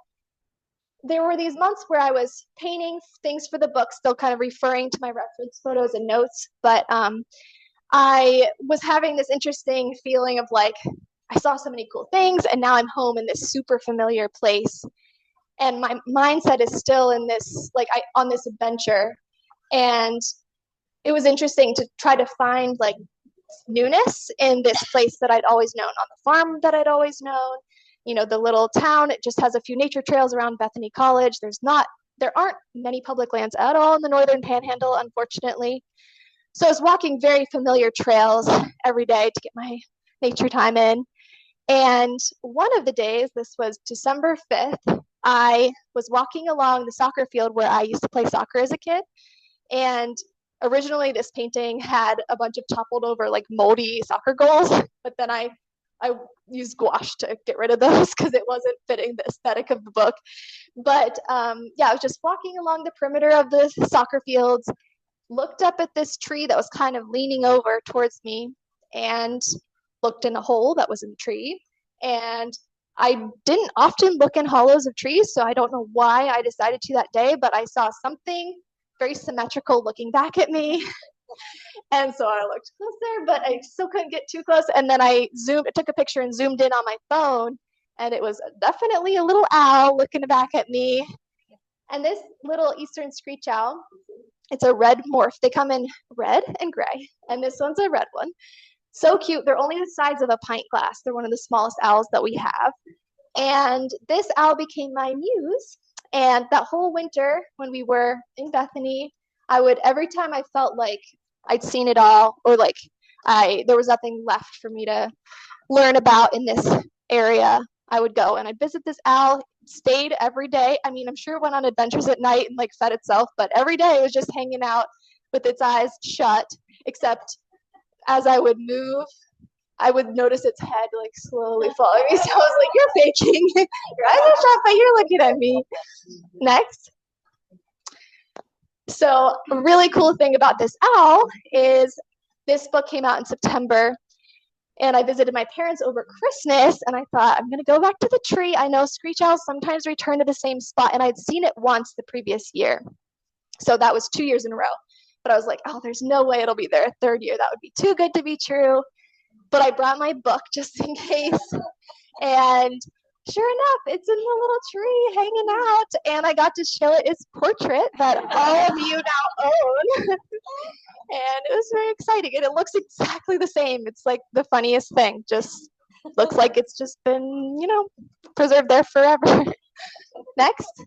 there were these months where I was painting things for the book, still kind of referring to my reference photos and notes, but I was having this interesting feeling of like, I saw so many cool things, and now I'm home in this super familiar place, and my mindset is still in this, like, on this adventure. And it was interesting to try to find like newness in this place that I'd always known, on the farm that I'd always known. The little town, it just has a few nature trails around Bethany College. There aren't many public lands at all in the northern panhandle, unfortunately. So I was walking very familiar trails every day to get my nature time in. And one of the days, this was December 5th, I was walking along the soccer field where I used to play soccer as a kid. And originally this painting had a bunch of toppled over, like, moldy soccer goals, but then I used gouache to get rid of those because it wasn't fitting the aesthetic of the book. But I was just walking along the perimeter of the soccer fields, looked up at this tree that was kind of leaning over towards me, and looked in a hole that was in the tree. And I didn't often look in hollows of trees, so I don't know why I decided to that day, but I saw something very symmetrical looking back at me. And so I looked closer, but I still couldn't get too close. And then I took a picture and zoomed in on my phone, and it was definitely a little owl looking back at me. And this little eastern screech owl, it's a red morph. They come in red and gray, and this one's a red one. So cute. They're only the size of a pint glass. They're one of the smallest owls that we have. And this owl became my muse. And that whole winter when we were in Bethany, every time I felt like I'd seen it all, or like there was nothing left for me to learn about in this area. I would go and I'd visit this owl, stayed every day. I mean, I'm sure it went on adventures at night and like fed itself, but every day it was just hanging out with its eyes shut, except as I would move, I would notice its head like slowly following me. So I was like, you're faking. Your eyes are shut, but you're looking at me. Next. So a really cool thing about this owl is this book came out in September, and I visited my parents over Christmas, and I thought, I'm going to go back to the tree. I know screech owls sometimes return to the same spot, and I'd seen it once the previous year. So that was 2 years in a row. But I was like, oh, there's no way it'll be there a third year. That would be too good to be true. But I brought my book just in case. And sure enough, it's in the little tree hanging out. And I got to show it its portrait that all of you now own. And it was very exciting. And it looks exactly the same. It's like the funniest thing. Just looks like it's just been, preserved there forever. Next.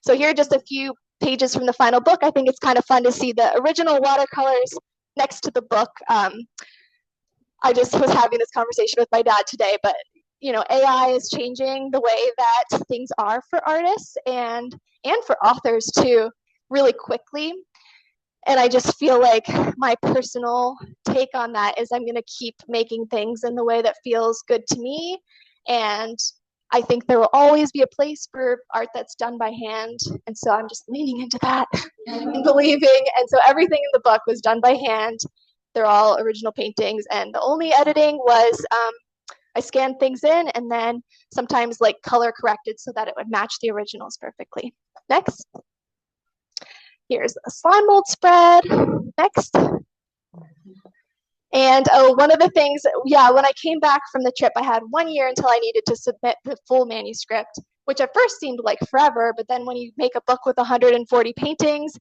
So here are just a few pages from the final book. I think it's kind of fun to see the original watercolors next to the book. I just was having this conversation with my dad today, but AI is changing the way that things are for artists and for authors too, really quickly. And I just feel like my personal take on that is I'm going to keep making things in the way that feels good to me. And I think there will always be a place for art that's done by hand. And so I'm just leaning into that and believing. And so everything in the book was done by hand. They're all original paintings. And the only editing was I scanned things in and then sometimes like color corrected so that it would match the originals perfectly. Next. Here's a slime mold spread. Next. And one of the things, when I came back from the trip, I had 1 year until I needed to submit the full manuscript, which at first seemed like forever, but then when you make a book with 140 paintings,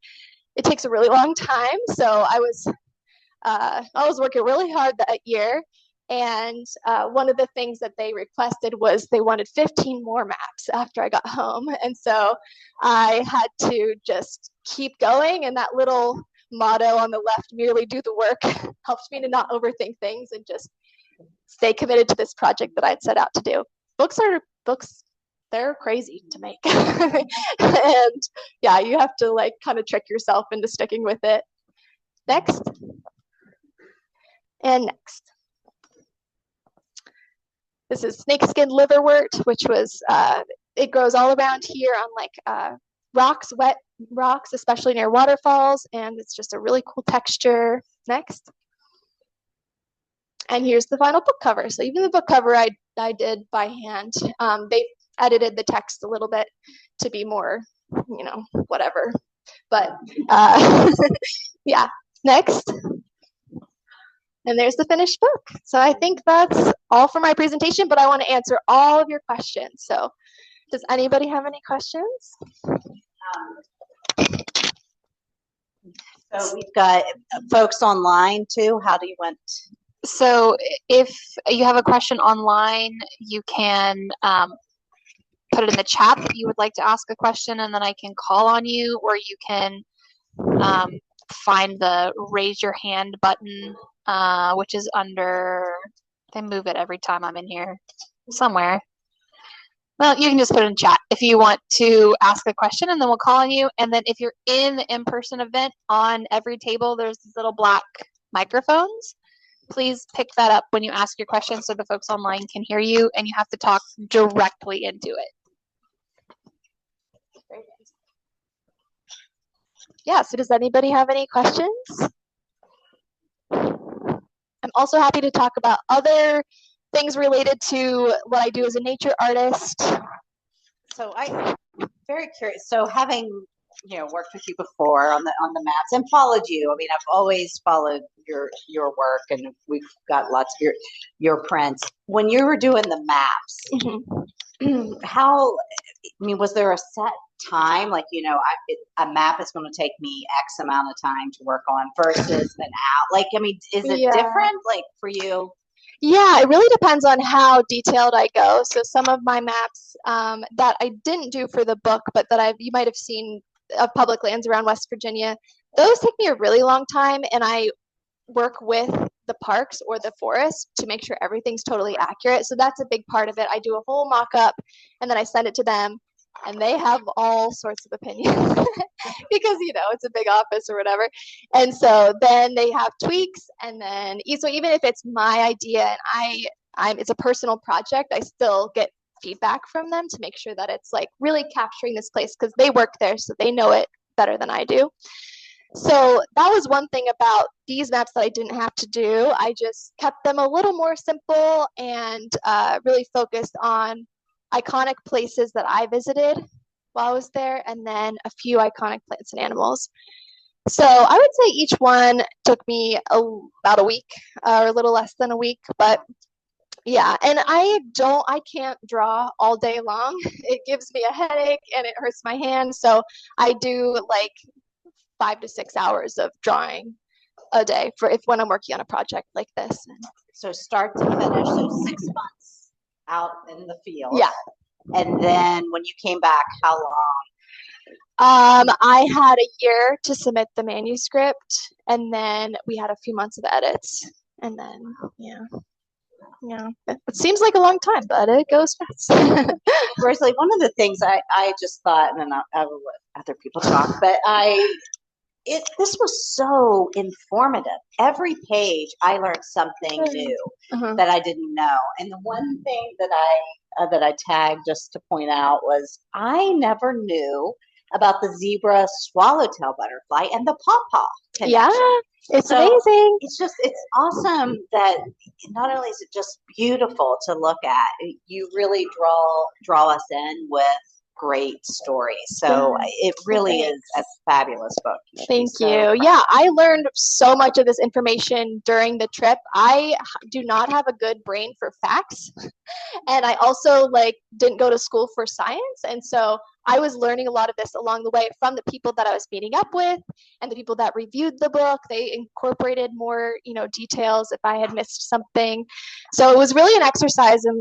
it takes a really long time. So I was working really hard that year, and one of the things that they requested was they wanted 15 more maps after I got home, and so I had to just keep going, and that little motto on the left, merely do the work, helps me to not overthink things and just stay committed to this project that I'd set out to do. Books, they're crazy to make. And you have to like kind of trick yourself into sticking with it. Next. And next. This is snakeskin liverwort, which was, it grows all around here on like rocks, wet rocks, especially near waterfalls, and it's just a really cool texture. Next. And here's the final book cover. So even the book cover I did by hand. They edited the text a little bit to be more, whatever. But next. And there's the finished book. So I think that's all for my presentation, but I want to answer all of your questions. So does anybody have any questions? So we've got folks online too. How do you want? So if you have a question online, you can put it in the chat that you would like to ask a question, and then I can call on you, or you can find the raise your hand button, which is under, I move it every time I'm in here somewhere. Well, you can just put it in chat if you want to ask a question, and then we'll call on you. And then if you're in the in-person event, on every table there's these little black microphones. Please pick that up when you ask your question so the folks online can hear you, and you have to talk directly into it. Yeah, so does anybody have any questions? I'm also happy to talk about other things related to what I do as a nature artist. So I'm very curious. So having worked with you before on the maps and followed you, I mean, I've always followed your work, and we've got lots of your prints. When you were doing the maps, was there a set time, like a map is going to take me X amount of time to work on versus an out? Like, I mean, is it different, like, for you? Yeah, it really depends on how detailed I go. So some of my maps that I didn't do for the book, but that you might have seen of public lands around West Virginia, those take me a really long time, and I work with the parks or the forest to make sure everything's totally accurate. So that's a big part of it. I do a whole mock-up and then I send it to them, and they have all sorts of opinions because, you know, it's a big office or whatever. And so then they have tweaks, and then so even if it's my idea and it's a personal project, I still get feedback from them to make sure that it's like really capturing this place, because they work there, so they know it better than I do. So that was one thing about these maps that I didn't have to do. I just kept them a little more simple and really focused on iconic places that I visited while I was there, and then a few iconic plants and animals. So I would say each one took me about a week or a little less than a week, but yeah, and I can't draw all day long. It gives me a headache and it hurts my hands. So I do like 5 to 6 hours of drawing a day when I'm working on a project like this. So start to finish, so 6 months out in the field. Yeah. And then when you came back, how long? I had a year to submit the manuscript, and then we had a few months of edits, and then yeah, it seems like a long time, but it goes fast. Rosalie, one of the things I just thought, and then I will let other people talk, but this was so informative. Every page, I learned something new that I didn't know. And the one thing that I tagged just to point out was I never knew about the zebra swallowtail butterfly and the pawpaw connection. Yeah, it's amazing. It's awesome that not only is it just beautiful to look at, you really draw us in with great stories. So it really is a fabulous book. Thank you. Yeah, I learned so much of this information during the trip. I do not have a good brain for facts. And I also didn't go to school for science. And so I was learning a lot of this along the way from the people that I was meeting up with and the people that reviewed the book. They incorporated more, details if I had missed something. So it was really an exercise in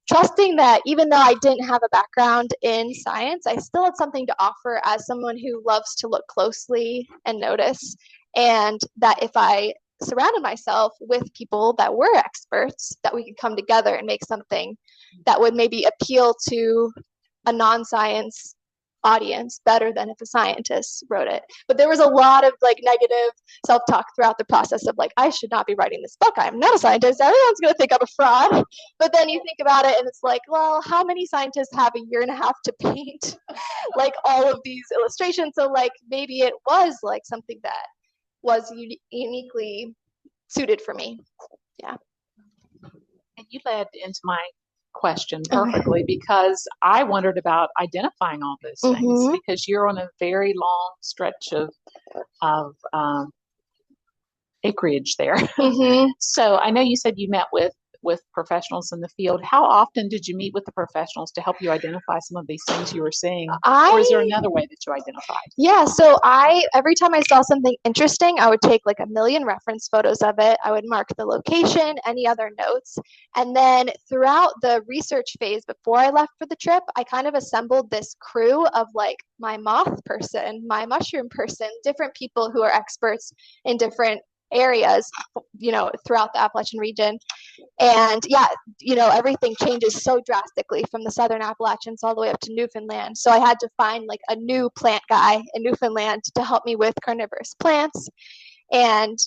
trusting that even though I didn't have a background in science, I still had something to offer as someone who loves to look closely and notice. And that if I surrounded myself with people that were experts, that we could come together and make something that would maybe appeal to a non-science audience better than if a scientist wrote it. But there was a lot of negative self-talk throughout the process of I should not be writing this book. I'm not a scientist. Everyone's going to think I'm a fraud. But then you think about it and it's well, how many scientists have a year and a half to paint all of these illustrations? So maybe it was something that was uniquely suited for me. Yeah. And you led into my question perfectly, because I wondered about identifying all those things, because you're on a very long stretch of acreage there. So I know you said you met with professionals in the field. How often did you meet with the professionals to help you identify some of these things you were seeing? Or is there another way that you identified? Yeah, so every time I saw something interesting, I would take 1 million reference photos of it. I would mark the location, any other notes. And then throughout the research phase before I left for the trip, I kind of assembled this crew of my moth person, my mushroom person, different people who are experts in different areas, throughout the Appalachian region. And yeah, everything changes so drastically from the southern Appalachians all the way up to Newfoundland. So I had to find a new plant guy in Newfoundland to help me with carnivorous plants. And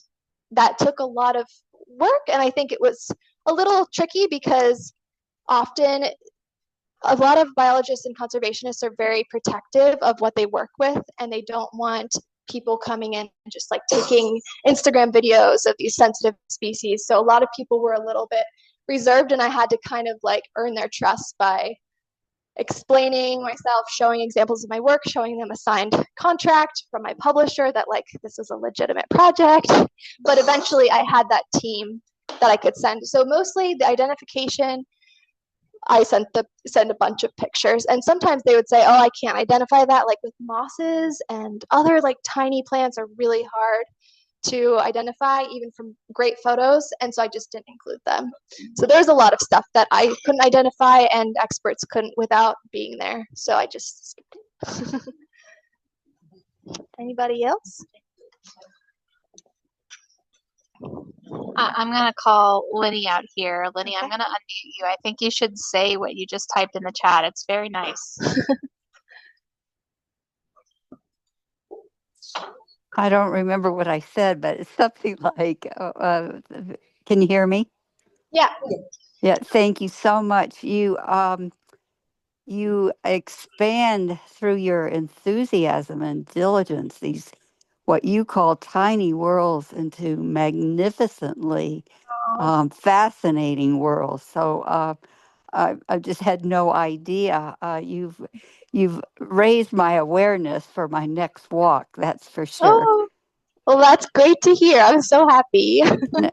that took a lot of work. And I think it was a little tricky because often a lot of biologists and conservationists are very protective of what they work with, and they don't want people coming in and just taking Instagram videos of these sensitive species. So a lot of people were a little bit reserved, and I had to kind of earn their trust by explaining myself, showing examples of my work, showing them a signed contract from my publisher that this is a legitimate project. But eventually I had that team that I could send. So mostly the identification, I sent a bunch of pictures, and sometimes they would say, oh, I can't identify that. With mosses and other tiny plants are really hard to identify even from great photos, and so I just didn't include them. So there's a lot of stuff that I couldn't identify and experts couldn't without being there, so I just skipped it. Anybody else? I'm going to call Lenny out here. Lenny, I'm going to unmute you. I think you should say what you just typed in the chat. It's very nice. I don't remember what I said, but it's something like, can you hear me? Yeah. Yeah, thank you so much. You expand through your enthusiasm and diligence these what you call tiny worlds into magnificently fascinating worlds. So I just had no idea. You've raised my awareness for my next walk. That's for sure. Oh, well, that's great to hear. I'm so happy.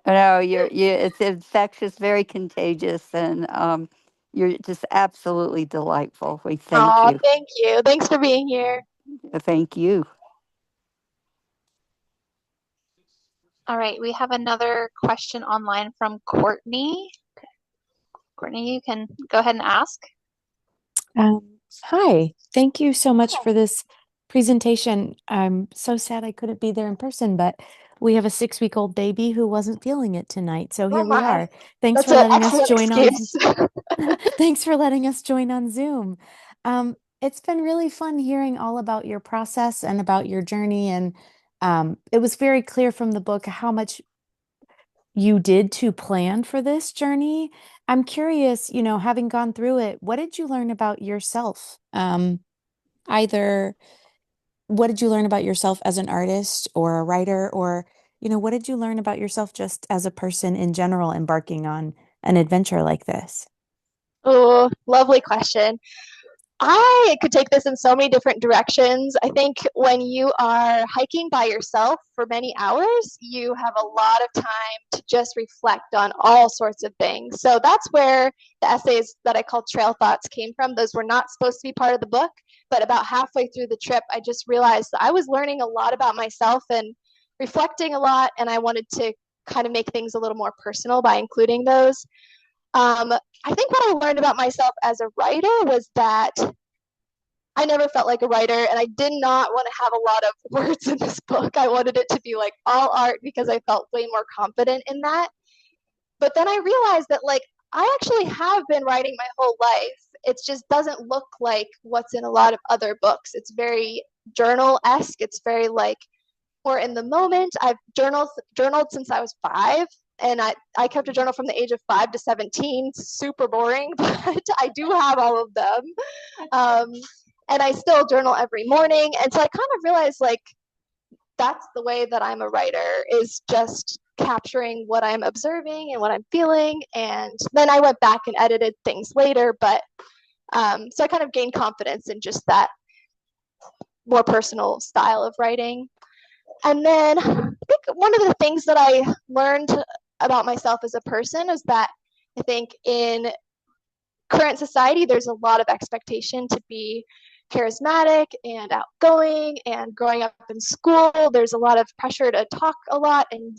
No, it's infectious, very contagious, and you're just absolutely delightful. We thank Oh, you. thank you. Thanks for being here. Thank you. All right, we have another question online from Courtney. Courtney, you can go ahead and ask. Hi, thank you so much for this presentation. I'm so sad I couldn't be there in person, but we have a 6-week-old baby who wasn't feeling it tonight. So here we are. Thanks That's for an letting us excellent join excuse. on. Thanks for letting us join on Zoom. It's been really fun hearing all about your process and about your journey. And it was very clear from the book how much you did to plan for this journey. I'm curious, having gone through it, what did you learn about yourself? Either what did you learn about yourself as an artist or a writer, or, what did you learn about yourself just as a person in general embarking on an adventure like this? Oh, lovely question. I could take this in so many different directions. I think when you are hiking by yourself for many hours, you have a lot of time to just reflect on all sorts of things. So that's where the essays that I call trail thoughts came from. Those were not supposed to be part of the book, but about halfway through the trip, I just realized that I was learning a lot about myself and reflecting a lot, and I wanted to kind of make things a little more personal by including those. I think what I learned about myself as a writer was that I never felt like a writer, and I did not want to have a lot of words in this book. I wanted it to be like all art because I felt way more confident in that. But then I realized that I actually have been writing my whole life. It just doesn't look like what's in a lot of other books. It's very journal-esque. It's very more in the moment. I've journaled since I was 5. And I kept a journal from the age of 5 to 17. Super boring, but I do have all of them. And I still journal every morning. And so I kind of realized that's the way that I'm a writer, is just capturing what I'm observing and what I'm feeling. And then I went back and edited things later. But so I kind of gained confidence in just that more personal style of writing. And then I think one of the things that I learned about myself as a person is that I think in current society, there's a lot of expectation to be charismatic and outgoing, and growing up in school, there's a lot of pressure to talk a lot and,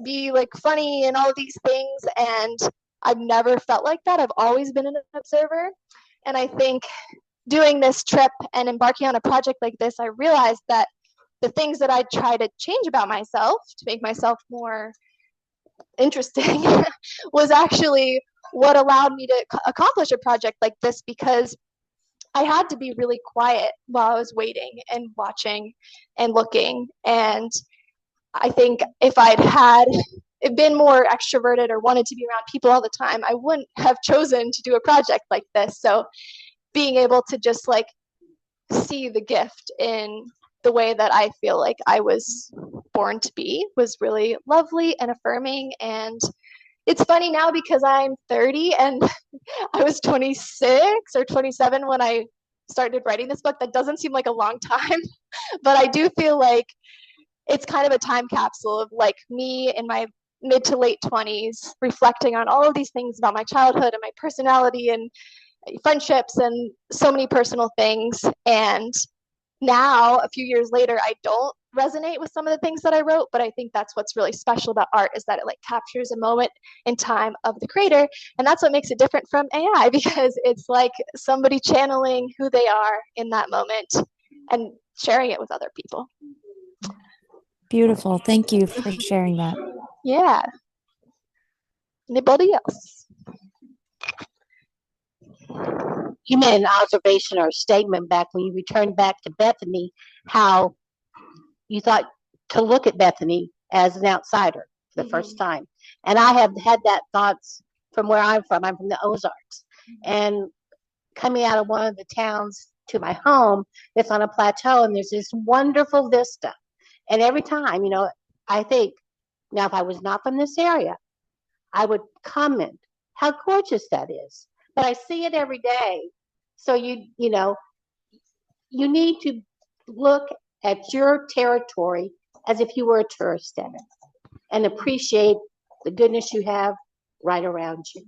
be funny and all of these things. And I've never felt like that. I've always been an observer. And I think doing this trip and embarking on a project like this, I realized that the things that I try to change about myself to make myself more interesting was actually what allowed me to accomplish a project like this, because I had to be really quiet while I was waiting and watching and looking. And I think if I'd been more extroverted or wanted to be around people all the time, I wouldn't have chosen to do a project like this. So being able to just see the gift in the way that I feel like I was born to be was really lovely and affirming. And it's funny now because I'm 30 and I was 26 or 27 when I started writing this book. That doesn't seem like a long time, but I do feel like it's kind of a time capsule of me in my mid to late 20s reflecting on all of these things about my childhood and my personality and friendships and so many personal things. And now, a few years later, I don't resonate with some of the things that I wrote, but I think that's what's really special about art, is that it captures a moment in time of the creator. And that's what makes it different from AI, because it's like somebody channeling who they are in that moment and sharing it with other people. Beautiful. Thank you for sharing that. Yeah. Anybody else? You made an observation or a statement back when you returned back to Bethany, how you thought to look at Bethany as an outsider for the first time. And I have had that thoughts from where I'm from. I'm from the Ozarks. And coming out of one of the towns to my home, it's on a plateau, and there's this wonderful vista. And every time, I think, now if I was not from this area, I would comment how gorgeous that is. But I see it every day. So you need to look at your territory as if you were a tourist in it and appreciate the goodness you have right around you.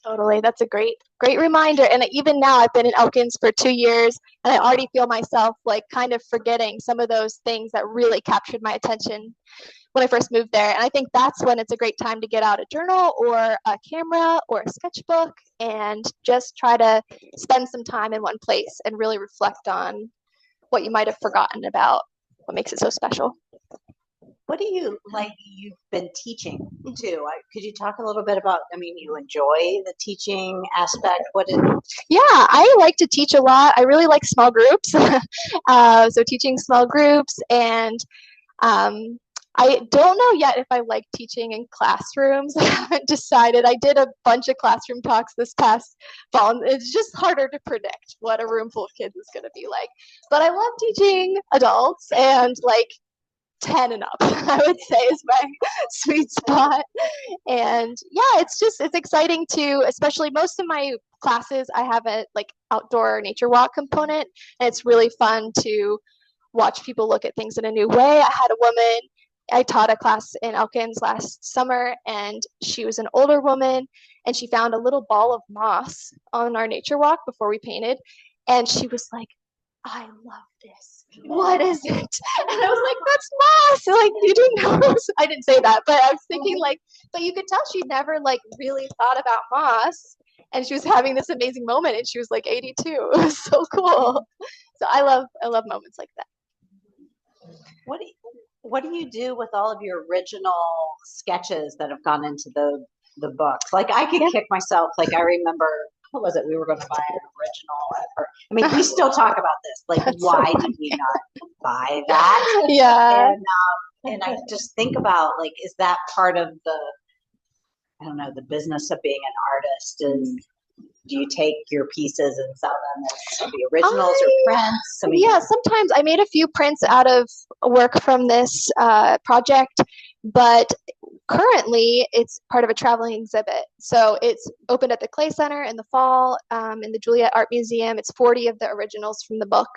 Totally. That's a great reminder. And even now, I've been in Elkins for 2 years, and I already feel myself like kind of forgetting some of those things that really captured my attention when I first moved there. And I think that's when it's a great time to get out a journal or a camera or a sketchbook and just try to spend some time in one place and really reflect on what you might have forgotten about what makes it so special. What do you like? You've been teaching too. Could you talk a little bit about? I mean, you enjoy the teaching aspect. Yeah, I like to teach a lot. I really like small groups. So teaching small groups, and I don't know yet if I like teaching in classrooms. I haven't decided. I did a bunch of classroom talks this past fall, and it's just harder to predict what a room full of kids is going to be like. But I love teaching adults and like 10 and up, I would say, is my sweet spot. And yeah, it's exciting to, especially most of my classes, I have a like outdoor nature walk component, and it's really fun to watch people look at things in a new way. I taught a class in Elkins last summer, and she was an older woman, and she found a little ball of moss on our nature walk before we painted, and she was like, I love this. What is it? And I was like, that's moss. Like, you didn't know. I didn't say that, but I was thinking like, but you could tell she never like really thought about moss, and she was having this amazing moment, and she was like 82. It was so cool. So I love moments like that. What do you do with all of your original sketches that have gone into the books? Like, I could kick myself. Like, I remember, what was it? We were going to buy an original. I mean, we still talk about this. Like, why did we not buy that? Yeah. And I just think about, like, is that part of the business of being an artist? Is do you take your pieces and sell them as the originals or prints? I mean, yeah, sometimes I made a few prints out of work from this project, but currently it's part of a traveling exhibit. So it's opened at the Clay Center in the fall, in the Juliet Art Museum. It's 40 of the originals from the book.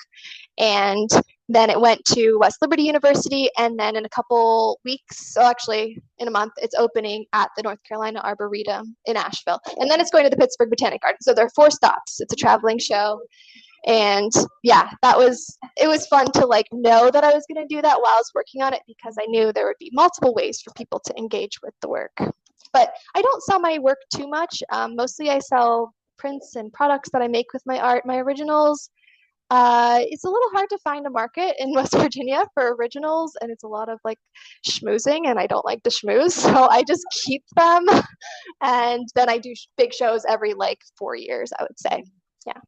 And then it went to West Liberty University, and then in a couple weeks, so actually in a month, it's opening at the North Carolina Arboretum in Asheville. And then it's going to the Pittsburgh Botanic Garden. So there are 4 stops. It's a traveling show. And yeah, it was fun to like know that I was going to do that while I was working on it, because I knew there would be multiple ways for people to engage with the work. But I don't sell my work too much. Mostly I sell prints and products that I make with my art, my originals. It's a little hard to find a market in West Virginia for originals, and it's a lot of like schmoozing, and I don't like to schmooze, so I just keep them. And then I do big shows every like 4 years, I would say. Yeah.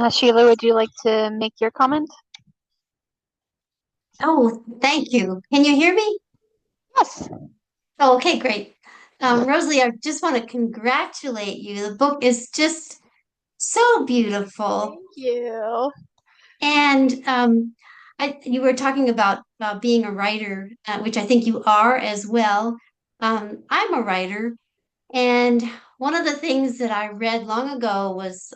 Sheila, would you like to make your comment? Oh, thank you. Can you hear me? Yes. Oh, okay, great. Rosalie, I just want to congratulate you. The book is just so beautiful. Thank you. And you were talking about being a writer, which I think you are as well. I'm a writer, and one of the things that I read long ago was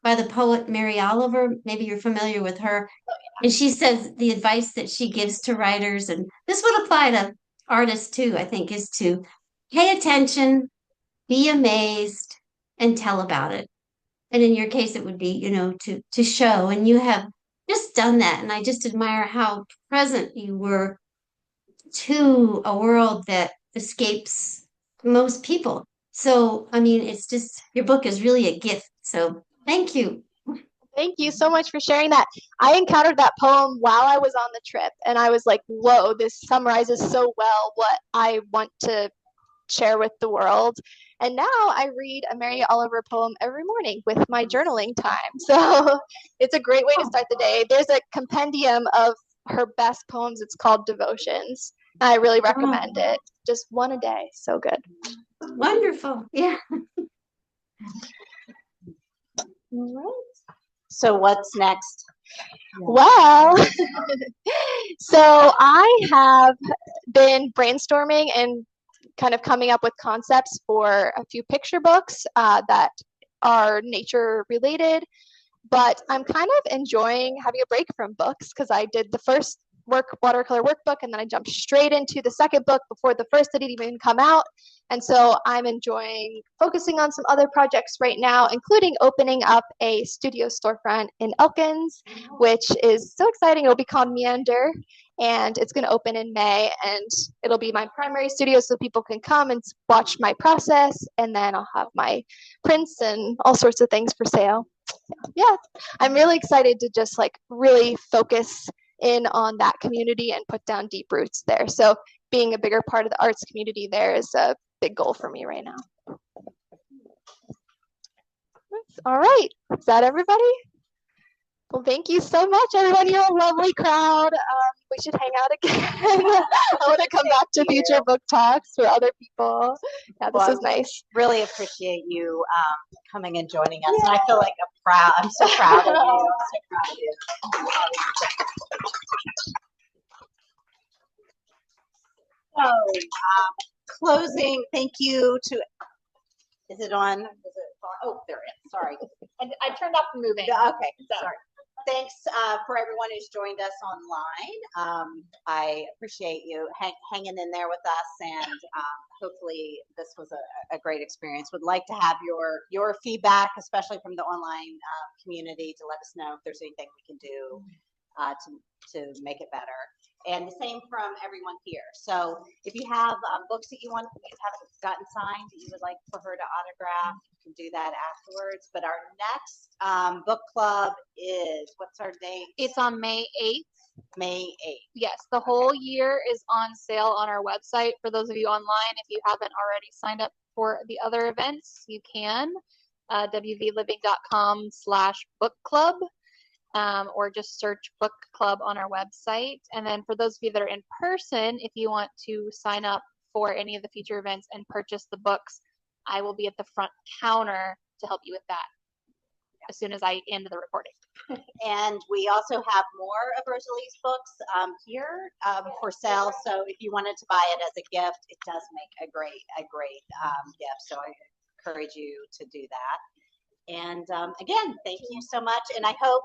by the poet Mary Oliver. Maybe you're familiar with her. And she says the advice that she gives to writers, and this would apply to artists too, I think, is to pay attention, be amazed, and tell about it. And in your case, it would be, to show. And you have just done that. And I just admire how present you were to a world that escapes most people. So, I mean, it's just, your book is really a gift. So thank you. Thank you so much for sharing that. I encountered that poem while I was on the trip, and I was like, whoa, this summarizes so well what I want to share with the world. And now I read a Mary Oliver poem every morning with my journaling time. So it's a great way to start the day. There's a compendium of her best poems. It's called Devotions. I really recommend it. Just one a day. So good. Wonderful. Yeah. All right. So what's next? Well, so I have been brainstorming and kind of coming up with concepts for a few picture books that are nature related, but I'm kind of enjoying having a break from books because I did the first watercolor workbook and then I jumped straight into the second book before the first didn't even come out. And so I'm enjoying focusing on some other projects right now, including opening up a studio storefront in Elkins, which is so exciting. It'll be called Meander, and it's going to open in May, and it'll be my primary studio so people can come and watch my process, and then I'll have my prints and all sorts of things for sale. Yeah, I'm really excited to just like really focus in on that community and put down deep roots there. So being a bigger part of the arts community there is a big goal for me right now. All right, is that everybody? Well, thank you so much, everyone. You're a lovely crowd. We should hang out again. I want to come back to future book talks with other people. Yeah, this was nice. Really appreciate you coming and joining us. And I feel like I'm so proud of you. I'm so proud of you. So, closing, thank you to, is it on? Oh, there it is. Sorry. And I turned off the moving. Okay, sorry. Thanks for everyone who's joined us online. I appreciate you hanging in there with us, and hopefully this was a great experience. Would like to have your feedback, especially from the online community, to let us know if there's anything we can do to make it better. And the same from everyone here. So if you have books that you haven't gotten signed that you would like for her to autograph, you can do that afterwards. But our next book club is, what's our date? It's on May 8th. May 8th. Yes, the whole year is on sale on our website. For those of you online, if you haven't already signed up for the other events, you can. wvliving.com/book club. Or just search book club on our website. And then for those of you that are in person, if you want to sign up for any of the future events and purchase the books, I will be at the front counter to help you with that as soon as I end the recording. And we also have more of Rosalie's books here for sale. So if you wanted to buy it as a gift, it does make a great gift. So I encourage you to do that. And again, thank you so much. And I hope,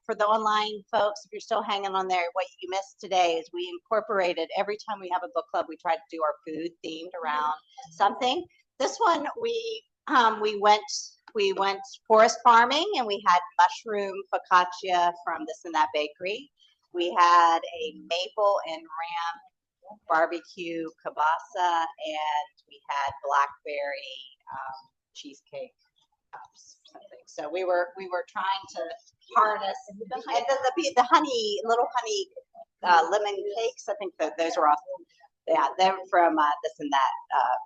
for the online folks, if you're still hanging on there, what you missed today is we incorporated, every time we have a book club, we try to do our food themed around something. This one, we went forest farming, and we had mushroom focaccia from This and That Bakery. We had a maple and ram barbecue kielbasa, and we had blackberry cheesecake. Something. So we were trying to harness, and then the honey, little honey lemon cakes. I think those were awesome. Yeah, they're from This and That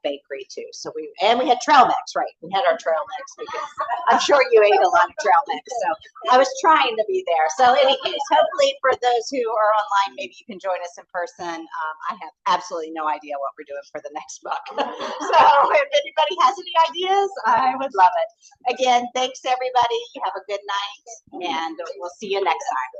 Bakery too. So we had trail mix, right? We had our trail mix because I'm sure you ate a lot of trail mix. So I was trying to be there. So any case, hopefully for those who are online, maybe you can join us in person. I have absolutely no idea what we're doing for the next book. So if anybody has any ideas, I would love it. Again, thanks everybody. Have a good night, and we'll see you next time.